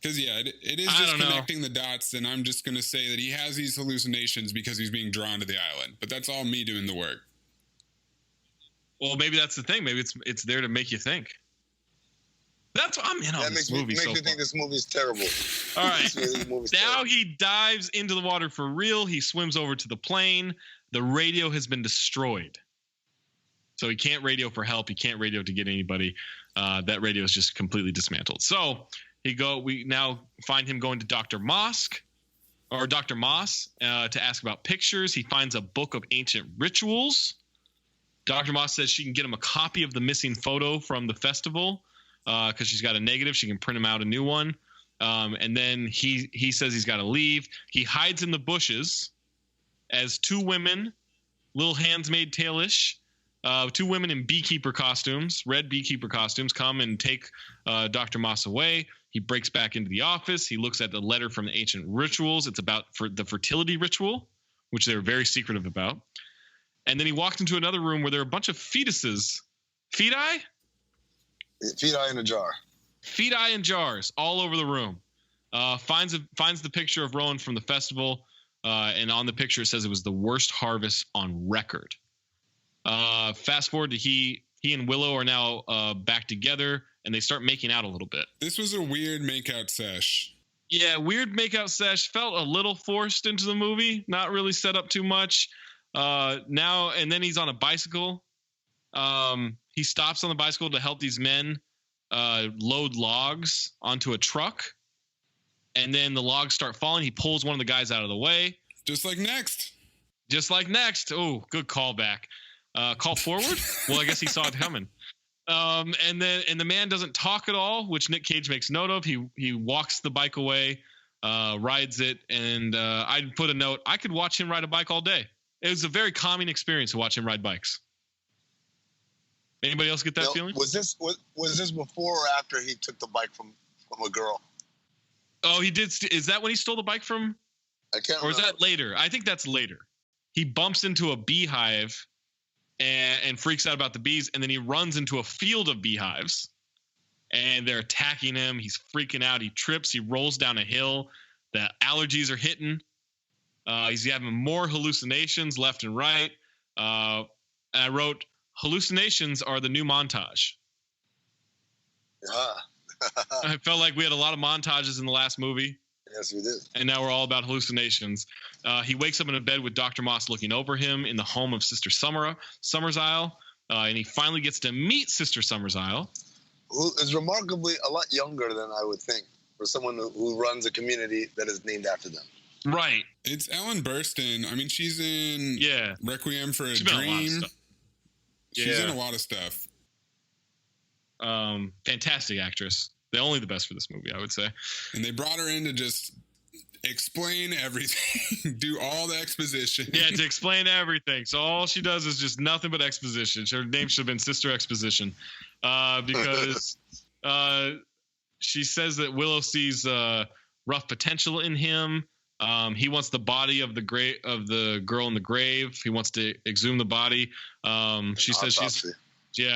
Because, yeah, it is just connecting the dots, and I'm just going to say that he has these hallucinations because he's being drawn to the island. But that's all me doing the work. Well, maybe that's the thing. Maybe it's there to make you think. That's what I'm in on this movie. Makes me think this movie is terrible. All right. Now he dives into the water for real. He swims over to the plane. The radio has been destroyed. So he can't radio for help. He can't radio to get anybody. That radio is just completely dismantled. So we now find him going to Dr. Moss to ask about pictures. He finds a book of ancient rituals. Dr. Moss says she can get him a copy of the missing photo from the festival because she's got a negative. She can print him out a new one. And then he says he's got to leave. He hides in the bushes as two women, little hands made tailish, two women in beekeeper costumes, red beekeeper costumes, come and take Dr. Moss away. He breaks back into the office. He looks at the letter from the ancient rituals. It's about the fertility ritual, which they were very secretive about. And then he walked into another room where there are a bunch of fetuses. Fetii? Fetii in a jar. Fetii in jars all over the room. Finds the picture of Rowan from the festival. And on the picture, it says it was the worst harvest on record. Fast forward to he and Willow are now back together, and they start making out a little bit. This was a weird makeout sesh. Yeah, weird makeout sesh. Felt a little forced into the movie. Not really set up too much. Now and then he's on a bicycle. He stops on the bicycle to help these men load logs onto a truck. And then the logs start falling. He pulls one of the guys out of the way. Just like Next. Oh, good callback. Call forward? Well, I guess he saw it coming. And the man doesn't talk at all, which Nick Cage makes note of. He walks the bike away, rides it, and I'd put a note. I could watch him ride a bike all day. It was a very calming experience to watch him ride bikes. Anybody else get that feeling? Was this before or after he took the bike from a girl? Oh, he did. Is that when he stole the bike from? I can't remember. Or is that later? I think that's later. He bumps into a beehive and freaks out about the bees, and then he runs into a field of beehives, and they're attacking him. He's freaking out. He trips. He rolls down a hill. The allergies are hitting. He's having more hallucinations left and right. And I wrote, hallucinations are the new montage. Yeah. I felt like we had a lot of montages in the last movie. Yes, we did. And now we're all about hallucinations. He wakes up in a bed with Dr. Moss looking over him in the home of Sister SummersIsle. And he finally gets to meet Sister SummersIsle. Who is remarkably a lot younger than I would think for someone who runs a community that is named after them. Right. It's Ellen Burstyn. I mean, she's in Requiem for a Dream. She's in a lot of stuff. Fantastic actress. Only the best for this movie, I would say. And they brought her in to just explain everything, do all the exposition. Yeah, to explain everything. So all she does is just nothing but exposition. Her name should have been Sister Exposition, because she says that Willow sees rough potential in him. He wants the body of the girl in the grave. He wants to exhume the body. She says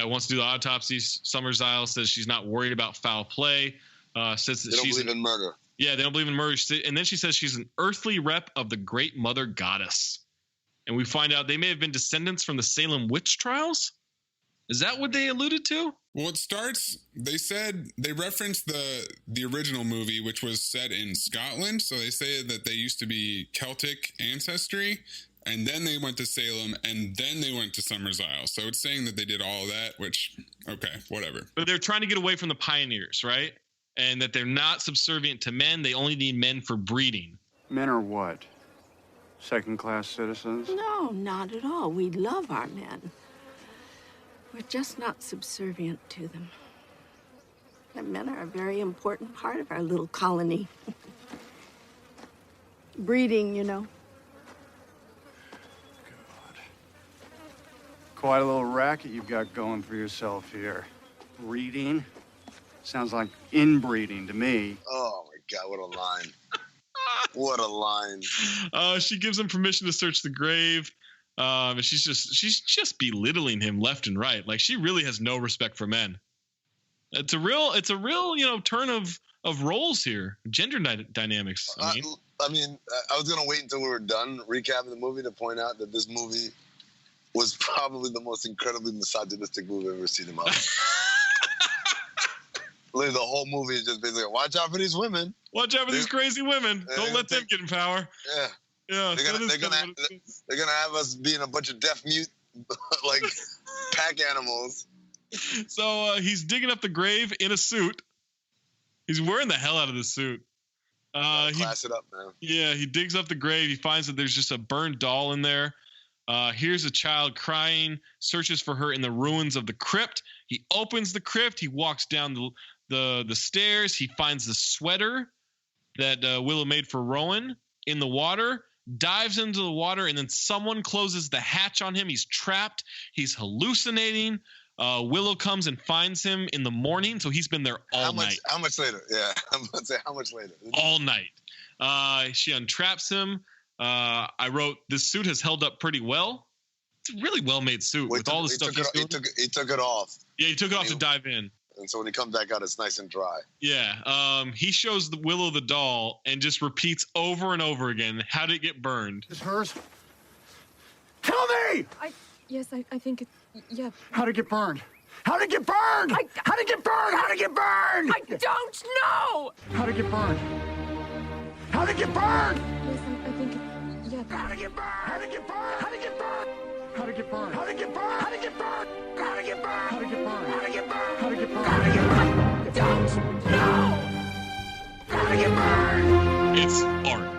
wants to do the autopsy. SummersIsle says she's not worried about foul play. Says that they don't believe in murder. Yeah, they don't believe in murder. And then she says she's an earthly rep of the Great Mother Goddess. And we find out they may have been descendants from the Salem witch trials. Is that what they alluded to? Well, it starts. They referenced the original movie, which was set in Scotland. So they say that they used to be Celtic ancestry, and then they went to Salem, and then they went to SummersIsle. So it's saying that they did all of that, which, okay, whatever. But they're trying to get away from the pioneers, right? And that they're not subservient to men. They only need men for breeding. Men are what? Second-class citizens? No, not at all. We love our men. We're just not subservient to them. And men are a very important part of our little colony. Breeding, you know. God. Quite a little racket you've got going for yourself here. Breeding? Sounds like inbreeding to me. Oh, my God, what a line. What a line. She gives him permission to search the grave. And she's just belittling him left and right. Like, she really has no respect for men. It's a real, turn of roles here. Gender dynamics. I was going to wait until we were done recapping the movie to point out that this movie was probably the most incredibly misogynistic movie I've ever seen in my life. Literally, the whole movie is just basically, watch out for these women. Watch out for these crazy women. Don't let them get in power. Yeah. Yeah, they're gonna have us being a bunch of deaf mute, like pack animals. So he's digging up the grave in a suit. He's wearing the hell out of the suit. Class it up, man. Yeah, he digs up the grave. He finds that there's just a burned doll in there. Here's a child crying. Searches for her in the ruins of the crypt. He opens the crypt. He walks down the stairs. He finds the sweater that Willow made for Rowan in the water. Dives into the water, and then someone closes the hatch on him. He's trapped. He's hallucinating. Willow comes and finds him in the morning, so he's been there all night. How much later? Yeah, I'm about to say, how much later? All night. She untraps him. I wrote, this suit has held up pretty well. It's a really well-made suit with all the stuff he's doing. He took it off. Yeah, he took it off to dive in. And so when he comes back out, it's nice and dry. Yeah. He shows Willow the doll and just repeats over and over again, how did it get burned? Is hers? Tell me! Yes, I think it, yeah. How'd it get burned? How'd it get burned? How'd it get burned? How'd it get burned? I don't know! How'd it get burned? How'd it get burned? Yes, I think it, yeah. How'd it get burned? How'd it get burned? How'd it get burned? How'd it get burned? How'd it get burned? How'd it get burned? How'd it get burned? How'd it get burned? How'd it get burned? How'd it get burned? How'd it get burned? I don't know! How'd it get burned? It's art.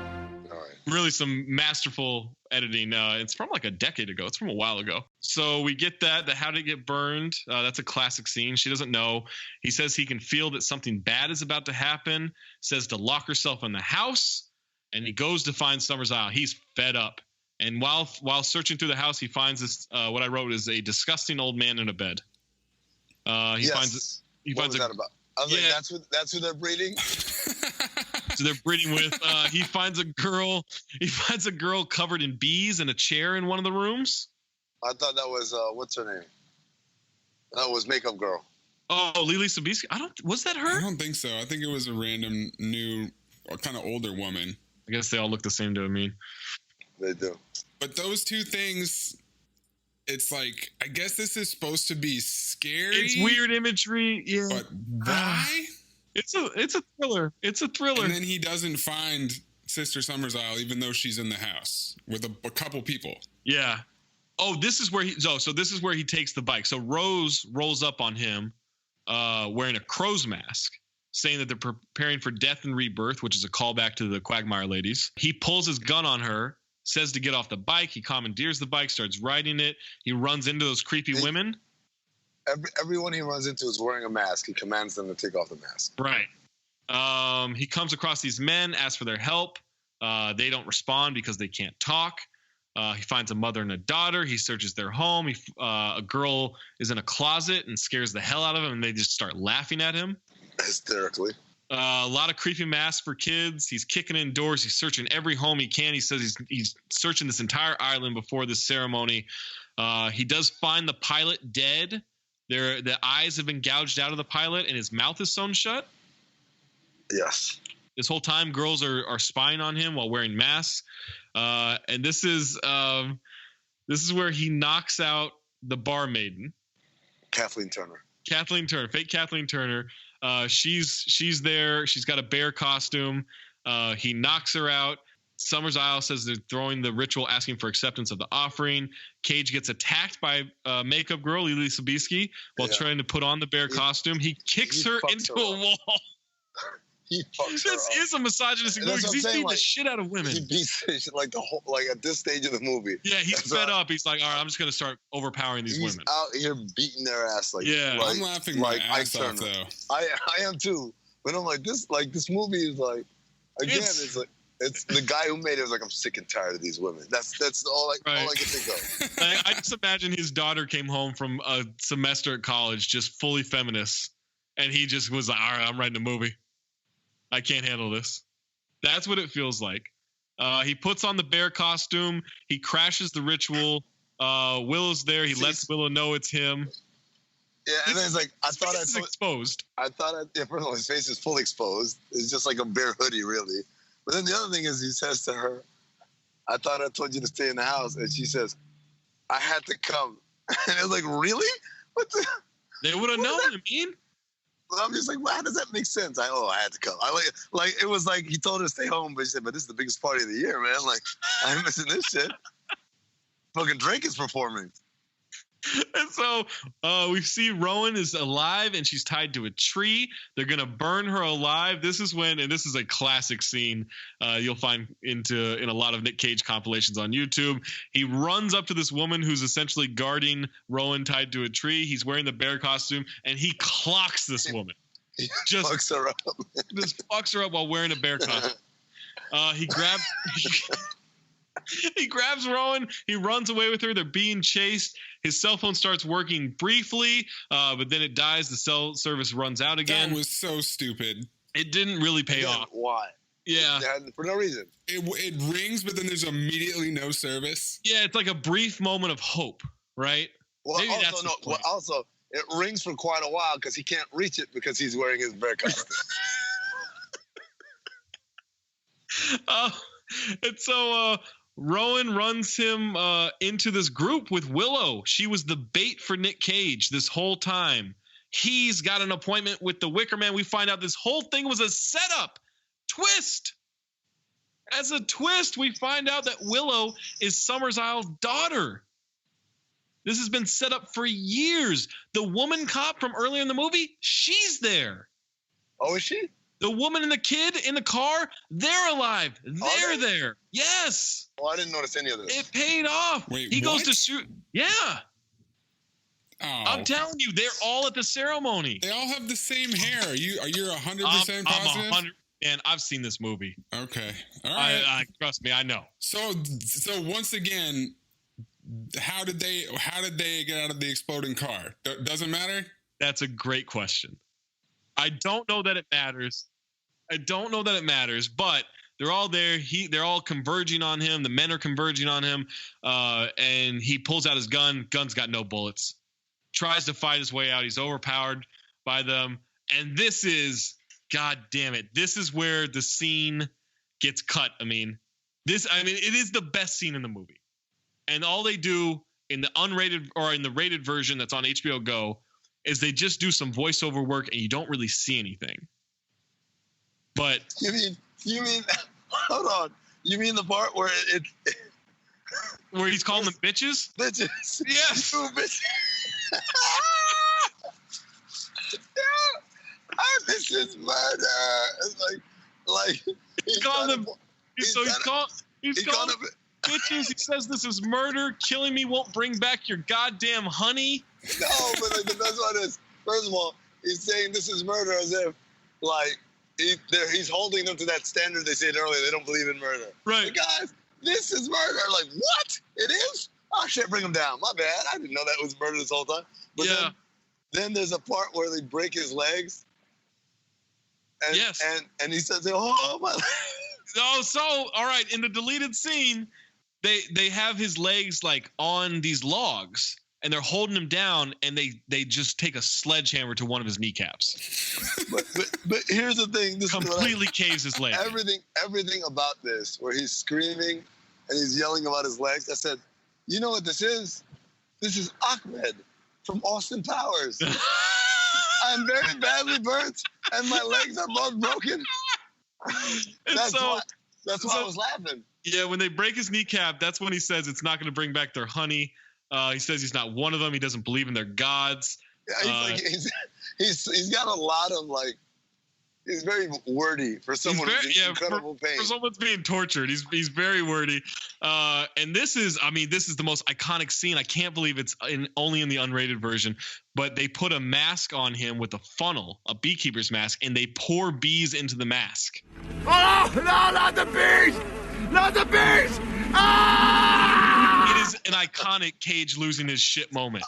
Really some masterful editing. It's from like a decade ago. It's from a while ago. So we get that how did it get burned? That's a classic scene. She doesn't know. He says he can feel that something bad is about to happen. Says to lock herself in the house. And he goes to find SummersIsle. He's fed up. And while searching through the house, he finds this. What I wrote is a disgusting old man in a bed. He finds. What was that about? I was like, that's who they're breeding. So they're breeding with. He finds a girl. He finds a girl covered in bees in a chair in one of the rooms. I thought that was what's her name? That was Makeup Girl. Oh, Lily Sobieski. Was that her? I don't think so. I think it was a random new, kind of older woman. I guess they all look the same to me. They do. But those two things, it's like, I guess this is supposed to be scary. It's weird imagery. Yeah. But why? It's a thriller. It's a thriller. And then he doesn't find Sister SummersIsle, even though she's in the house with a couple people. Yeah. Oh, this is where this is where he takes the bike. So Rose rolls up on him, wearing a crow's mask, saying that they're preparing for death and rebirth, which is a callback to the Quagmire ladies. He pulls his gun on her, says to get off the bike. He commandeers the bike, starts riding it. He runs into those creepy women. Everyone he runs into is wearing a mask. He commands them to take off the mask. Right. He comes across these men, asks for their help. They don't respond because they can't talk. He finds a mother and a daughter. He searches their home. A girl is in a closet and scares the hell out of him, and they just start laughing at him. Hysterically. A lot of creepy masks for kids. He's kicking in doors. He's searching every home he can. He says he's searching this entire island before this ceremony. He does find the pilot dead. The eyes have been gouged out of the pilot, and his mouth is sewn shut. Yes. This whole time, girls are spying on him while wearing masks. And this is where he knocks out the barmaiden, Kathleen Turner. fake Kathleen Turner. She's there. She's got a bear costume. He knocks her out. SummersIsle says they're throwing the ritual, asking for acceptance of the offering. Cage gets attacked by makeup girl Lily Sobieski while trying to put on the bear costume. He kicks her into a wall. This is a misogynistic movie because he's beating the shit out of women. He beats like the whole, like at this stage of the movie. Yeah, he's fed up. He's like, all right, I'm just gonna start overpowering these women. Out here beating their ass. Like, I'm laughing my ass off though. I am too. But I'm like this movie is like, again, it's like. It's the guy who made it was like, I'm sick and tired of these women. That's all I can think of. I just imagine his daughter came home from a semester at college just fully feminist, and he just was like, all right, I'm writing a movie. I can't handle this. That's what it feels like. He puts on the bear costume. He crashes the ritual. Willow's there. He lets Willow know it's him. Yeah, and then it's like, I thought it's exposed. First of all, his face is fully exposed. It's just like a bear hoodie, really. But then the other thing is he says to her, I thought I told you to stay in the house. And she says, I had to come. And it was like, really? What the? They would have known, I mean. I'm just like, well, how does that make sense? I had to come. Like it was like he told her to stay home, but he said, but this is the biggest party of the year, man. Like, I ain't missing this shit. Fucking Drake is performing. And so we see Rowan is alive and she's tied to a tree. They're going to burn her alive. This is when, and this is a classic scene you'll find in a lot of Nick Cage compilations on YouTube. He runs up to this woman who's essentially guarding Rowan tied to a tree. He's wearing the bear costume and he clocks this woman. Just fucks her up. Just fucks her up while wearing a bear costume. He grabs Rowan. He runs away with her. They're being chased. His cell phone starts working briefly, but then it dies. The cell service runs out again. That was so stupid. It didn't really pay off. Why? Yeah. For no reason. It rings, but then there's immediately no service. Yeah, it's like a brief moment of hope, right? Well, also, it rings for quite a while because he can't reach it because he's wearing his bear costume. And so Rowan runs him into this group with Willow. She was the bait for Nick Cage this whole time. He's got an appointment with the Wicker Man. We find out this whole thing was a setup. Twist. As a twist, we find out that Willow is SummersIsle's daughter. This has been set up for years. The woman cop from earlier in the movie, she's there. Oh, is she? The woman and the kid in the car, they're alive. They're there. Yes. Oh, I didn't notice any of this. It paid off. Wait, he goes what? to shoot. Yeah. Oh. I'm telling you, they're all at the ceremony. They all have the same hair. Are you 100% positive? I'm 100. Man, I've seen this movie. Okay. All right. I trust me, I know. So once again, how did they get out of the exploding car? Doesn't matter? That's a great question. I don't know that it matters. But they're all there. They're all converging on him. The men are converging on him. And he pulls out his gun. Gun's got no bullets. Tries to fight his way out. He's overpowered by them. And this is, God damn it, this is where the scene gets cut. It is the best scene in the movie. And all they do in the unrated or in the rated version that's on HBO Go is they just do some voiceover work and you don't really see anything. But you mean hold on. You mean the part where where he's calling them bitches? Bitches. Yes. You bitches. This is murder. It's like he's calling them. He's calling them bitches. He says this is murder. Killing me won't bring back your goddamn honey. No, but the best one is, first of all, he's saying this is murder as if, like, he's holding them to that standard they said earlier. They don't believe in murder. Right. Like, guys, this is murder. Like, what? It is? Oh, shit, bring him down. My bad. I didn't know that was murder this whole time. But yeah. Then there's a part where they break his legs. And, yes. And he says, oh, my legs. Oh, so, all right, in the deleted scene, they have his legs, like, on these logs. And they're holding him down, and they just take a sledgehammer to one of his kneecaps. But here's the thing: this completely caves his leg. Everything about this, where he's screaming and he's yelling about his legs. I said, you know what this is? This is Ahmed from Austin Powers. I'm very badly burnt, and my legs are both broken. That's why I was laughing. Yeah, when they break his kneecap, that's when he says it's not going to bring back their honey. He says he's not one of them. He doesn't believe in their gods. Yeah, he's got a lot of like. He's very wordy for someone who's in incredible pain. For someone's being tortured, he's very wordy. And this is the most iconic scene. I can't believe it's only in the unrated version. But they put a mask on him with a funnel, a beekeeper's mask, and they pour bees into the mask. Oh no! Not the bees! Not the bees! Ah! It is an iconic Cage losing his shit moment.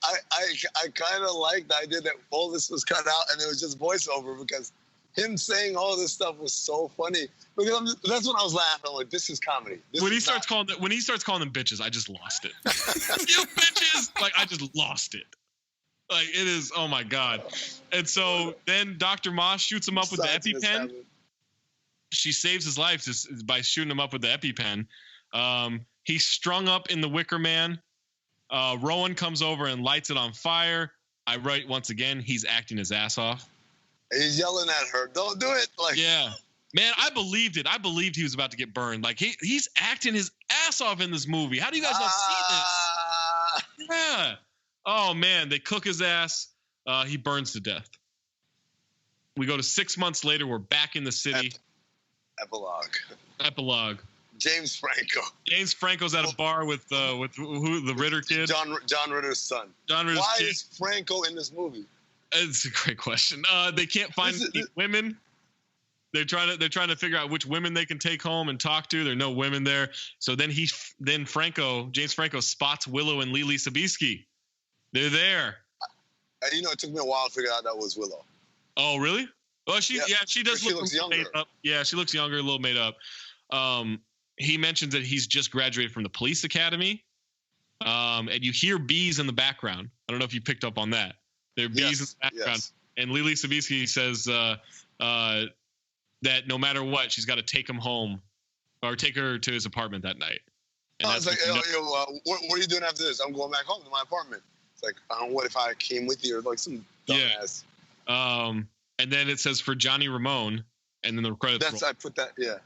I kind of like the idea that all this was cut out and it was just voiceover because him saying all this stuff was so funny. Because that's when I was laughing. I'm like, this is comedy. When he starts calling them bitches, I just lost it. You bitches! Like, I just lost it. Like, it is, oh my God. And so then Dr. Moss shoots him up with the EpiPen. She saves his life just by shooting him up with the EpiPen. He's strung up in the Wicker Man. Rowan comes over and lights it on fire. I write once again, he's acting his ass off. He's yelling at her, don't do it. Like, yeah. Man, I believed it. I believed he was about to get burned. Like, he's acting his ass off in this movie. How do you guys not see this? Yeah. Oh, man, they cook his ass. He burns to death. We go to 6 months later. We're back in the city. Epilogue. James Franco's at a bar with who, the Ritter kid? John Ritter's son. Why is Franco in this movie? It's a great question. They can't find women. They're trying to figure out which women they can take home and talk to. There are no women there. So then James Franco spots Willow and Lily Sobieski. They're there. It took me a while to figure out that was Willow. Oh, really? Well, she does look younger. Made up. Yeah, she looks younger, a little made up. He mentions that he's just graduated from the police academy. And you hear bees in the background. I don't know if you picked up on that. There are bees in the background. Yes. And Lily Sobieski says that no matter what, she's got to take him home or take her to his apartment that night. And I was like, what are you doing after this? I'm going back home to my apartment. It's like, what if I came with you or like some dumbass? Yeah. And then it says for Johnny Ramone, and then the credits roll. I put that, yeah.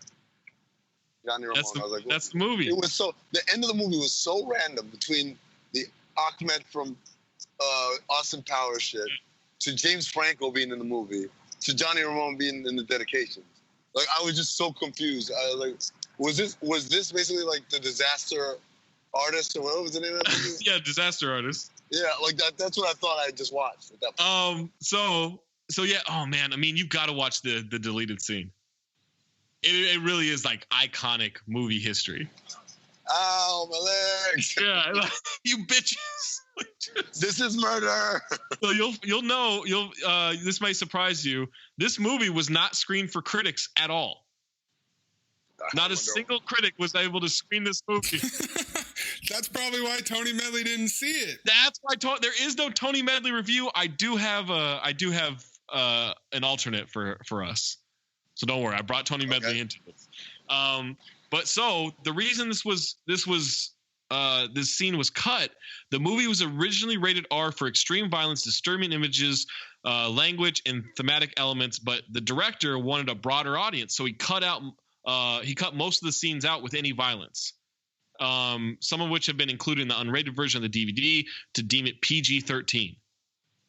Johnny Ramone. I was like, that's the movie. It was the end of the movie was so random between the Ahmed from Austin Powers shit to James Franco being in the movie to Johnny Ramone being in the dedication. Like, I was just so confused. I was like, was this basically like the Disaster Artist or what was the name of that movie? Yeah, Disaster Artist. Yeah, like that's what I thought I just watched at that point. So yeah, oh man, I mean, you've got to watch the deleted scene. It really is like iconic movie history. Ow, my legs. Yeah, you bitches. This is murder. So you'll know this might surprise you. This movie was not screened for critics at all. Not a single critic was able to screen this movie. That's probably why Tony Medley didn't see it. That's why there is no Tony Medley review. I do have an alternate for us. So don't worry, I brought Tony Medley into this. But so the reason this scene was cut, the movie was originally rated R for extreme violence, disturbing images, language, and thematic elements. But the director wanted a broader audience, so he cut most of the scenes out with any violence. Some of which have been included in the unrated version of the DVD to deem it PG-13.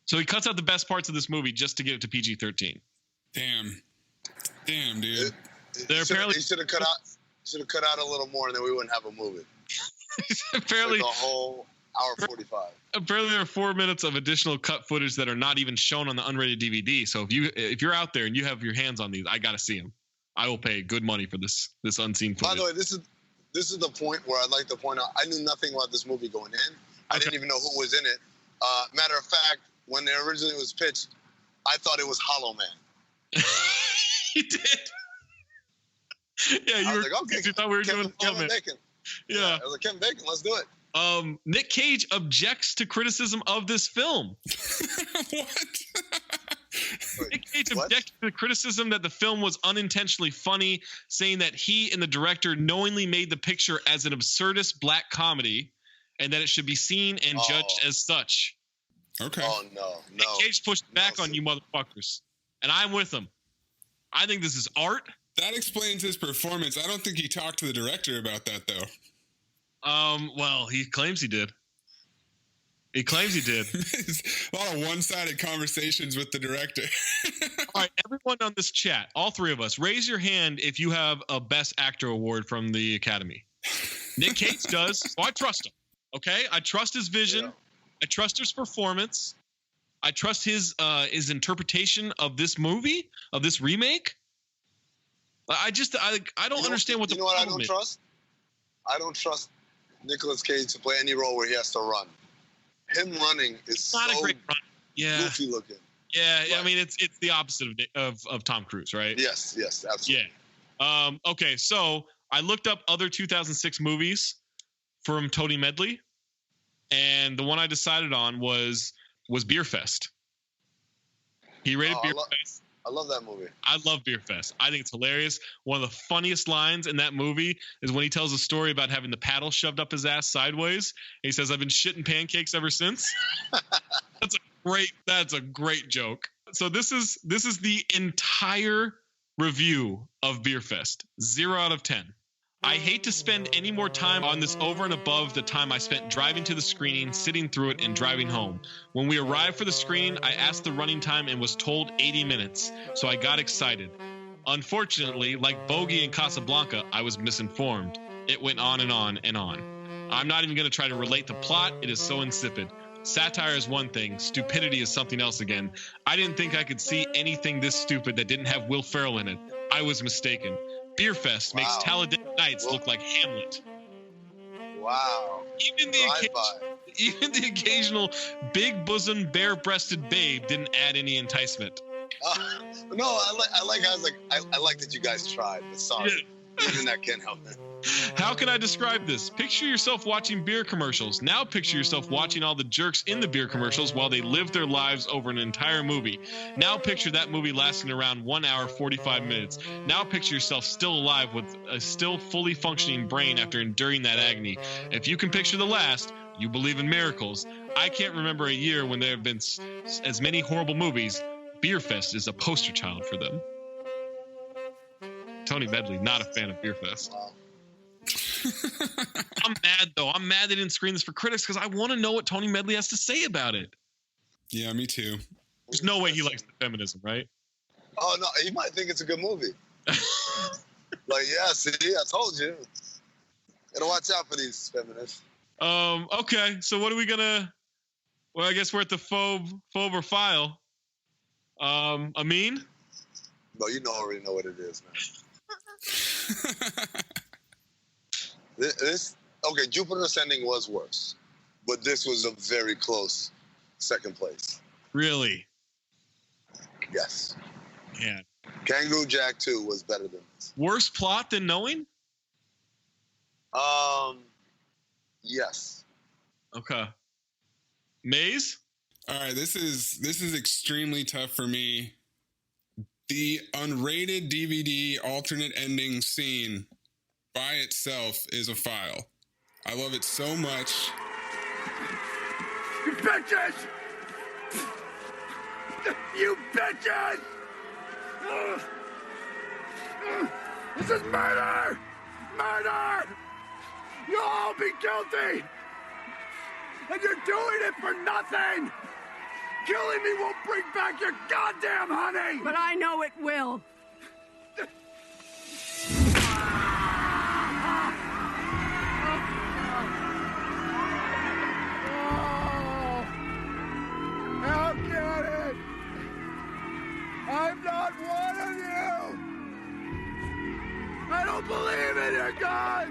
So he cuts out the best parts of this movie just to get it to PG-13. Damn, dude. He should have cut out a little more, and then we wouldn't have a movie. Apparently, like a whole hour 45. Apparently, there are 4 minutes of additional cut footage that are not even shown on the unrated DVD. So if you're out there and you have your hands on these, I gotta see them. I will pay good money for this unseen footage. By the way, this is the point where I'd like to point out I knew nothing about this movie going in. I didn't even know who was in it. Matter of fact, when it originally was pitched, I thought it was Hollow Man. You did. Yeah, you thought we were doing Kevin Bacon. Yeah. I was like, Kevin Bacon, let's do it. Nick Cage objects to criticism of this film. What? Nick Cage objected to the criticism that the film was unintentionally funny, saying that he and the director knowingly made the picture as an absurdist black comedy and that it should be seen and judged as such. Okay. Oh, no. Nick Cage pushed back on you motherfuckers. And I'm with him. I think this is art. That explains his performance. I don't think he talked to the director about that, though. Well, he claims he did. He claims he did. A lot of one-sided conversations with the director. All right, everyone on this chat, all three of us, raise your hand if you have a Best Actor award from the Academy. Nick Cage does, so I trust him. Okay, I trust his vision. Yeah. I trust his performance. I trust his interpretation of this movie, of this remake. I don't understand what the problem is. You know what I don't trust? I don't trust Nicolas Cage to play any role where he has to run. Him running is not so a great run. Yeah. Goofy looking. Yeah, right. I mean it's the opposite of Tom Cruise, right? Yes, absolutely. Yeah. Okay, so I looked up other 2006 movies from Tony Medley, and the one I decided on was Beer Fest. He rated Beer Fest. I love that movie. I love Beer Fest. I think it's hilarious. One of the funniest lines in that movie is when he tells a story about having the paddle shoved up his ass sideways. And he says, "I've been shitting pancakes ever since." That's a great joke. So this is the entire review of Beer Fest. 0 out of 10. I hate to spend any more time on this over and above the time I spent driving to the screening, sitting through it, and driving home. When we arrived for the screening, I asked the running time and was told 80 minutes, so I got excited. Unfortunately, like Bogey and Casablanca, I was misinformed. It went on and on and on. I'm not even going to try to relate the plot. It is so insipid. Satire is one thing. Stupidity is something else again. I didn't think I could see anything this stupid that didn't have Will Ferrell in it. I was mistaken. Beer Fest makes Talladega Nights look like Hamlet. Wow. Even the occasional big-bosomed, bare-breasted babe didn't add any enticement. No, I like that you guys tried, but sorry. Even that can't help it. How can I describe this? Picture yourself watching beer commercials. Now picture yourself watching all the jerks in the beer commercials while they live their lives over an entire movie. Now picture that movie lasting around 1 hour, 45 minutes. Now picture yourself still alive with a still fully functioning brain after enduring that agony. If you can picture the last, you believe in miracles. I can't remember a year when there have been as many horrible movies. Beer Fest is a poster child for them. Tony Medley, not a fan of Beer Fest. I'm mad, though. I'm mad they didn't screen this for critics because I want to know what Tony Medley has to say about it. Yeah, me too. There's no way he likes the feminism, right? Oh, no. He might think it's a good movie. See, I told you. Gotta watch out for these feminists. Okay, so what are we gonna... Well, I guess we're at the phobe or file. Amin? No, you already know what it is, man. Jupiter Ascending was worse, but this was a very close second place. Really? Yes. Yeah. Kangaroo Jack 2 was better than this. Worse plot than Knowing? Yes. Okay. Maze? All right, this is extremely tough for me. The unrated DVD alternate ending scene by itself is a file. I love it so much. You bitches! You bitches! This is murder! Murder! You'll all be guilty! And you're doing it for nothing! Killing me won't bring back your goddamn honey! But I know it will. How can it? I'm not one of you! I don't believe in your God!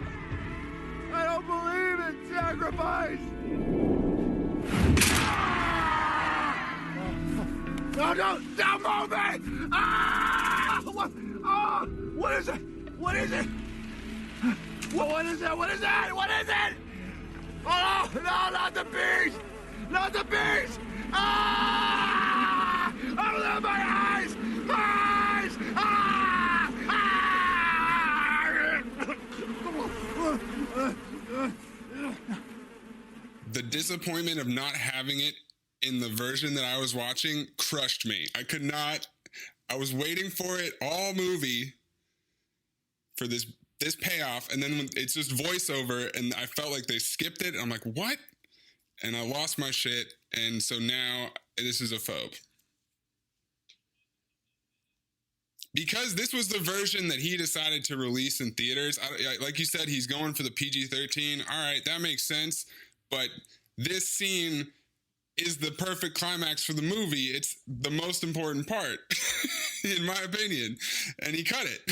I don't believe in sacrifice! No, stop moving! Ah! What is it? What is it? What is it? What is it? What is it? Oh, no, not the beast! Not the beast! Ah! Open my eyes! Eyes! Ah! Ah! The disappointment of not having it in the version that I was watching crushed me. I was waiting for it all movie for this payoff, and then when it's just voiceover, and I felt like they skipped it, and I'm like, what? And I lost my shit, and so now this is a phobe. Because this was the version that he decided to release in theaters. Like you said, he's going for the PG-13. All right, that makes sense. But this scene is the perfect climax for the movie. It's the most important part, in my opinion. And he cut it.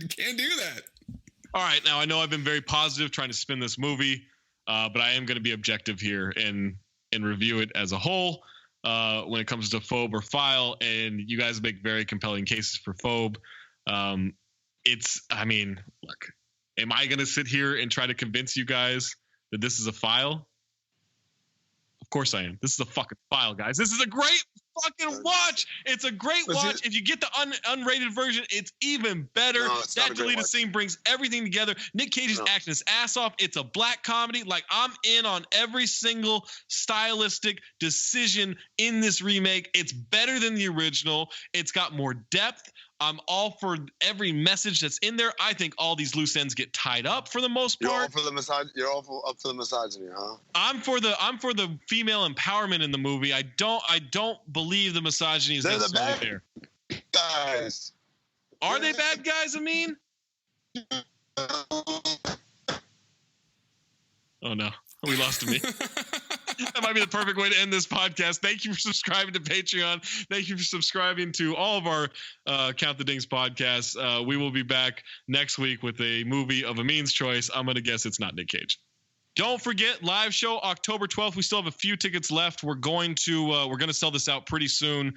Can't do that. All right, now I know I've been very positive trying to spin this movie, but I am going to be objective here and review it as a whole. When it comes to phobe or file, and you guys make very compelling cases for phobe. Look, am I going to sit here and try to convince you guys that this is a file? Of course I am. This is a fucking file, guys. This is a great fucking watch. It's a great watch. If you get the unrated version, it's even better. No, that deleted scene brings everything together. Nick Cage is acting his ass off. It's a black comedy. Like, I'm in on every single stylistic decision in this remake. It's better than the original. It's got more depth. I'm all for every message that's in there. I think all these loose ends get tied up for the most part. You're all up for the misogyny, huh? I'm for the female empowerment in the movie. I don't believe the misogyny is necessarily there. Guys. Are they bad guys, Amin? Oh no, we lost Amin. That might be the perfect way to end this podcast. Thank you for subscribing to Patreon. Thank you for subscribing to all of our Count the Dings podcasts. We will be back next week with a movie of Amin's choice. I'm going to guess it's not Nick Cage. Don't forget, live show October 12th. We still have a few tickets left. We're going to sell this out pretty soon.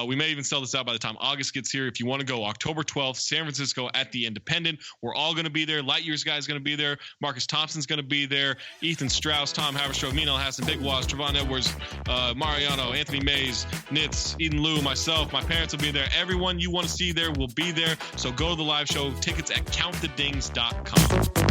We may even sell this out by the time August gets here. If you want to go, October 12th, San Francisco at the Independent. We're all going to be there. Lightyear's guy's going to be there. Marcus Thompson's going to be there. Ethan Strauss, Tom Haverstraw, Amin Hassan, Big Waz, Trevon Edwards, Mariano, Anthony Mayes, Nitz, Eden Liu, myself. My parents will be there. Everyone you want to see there will be there. So go to the live show. Tickets at countthedings.com.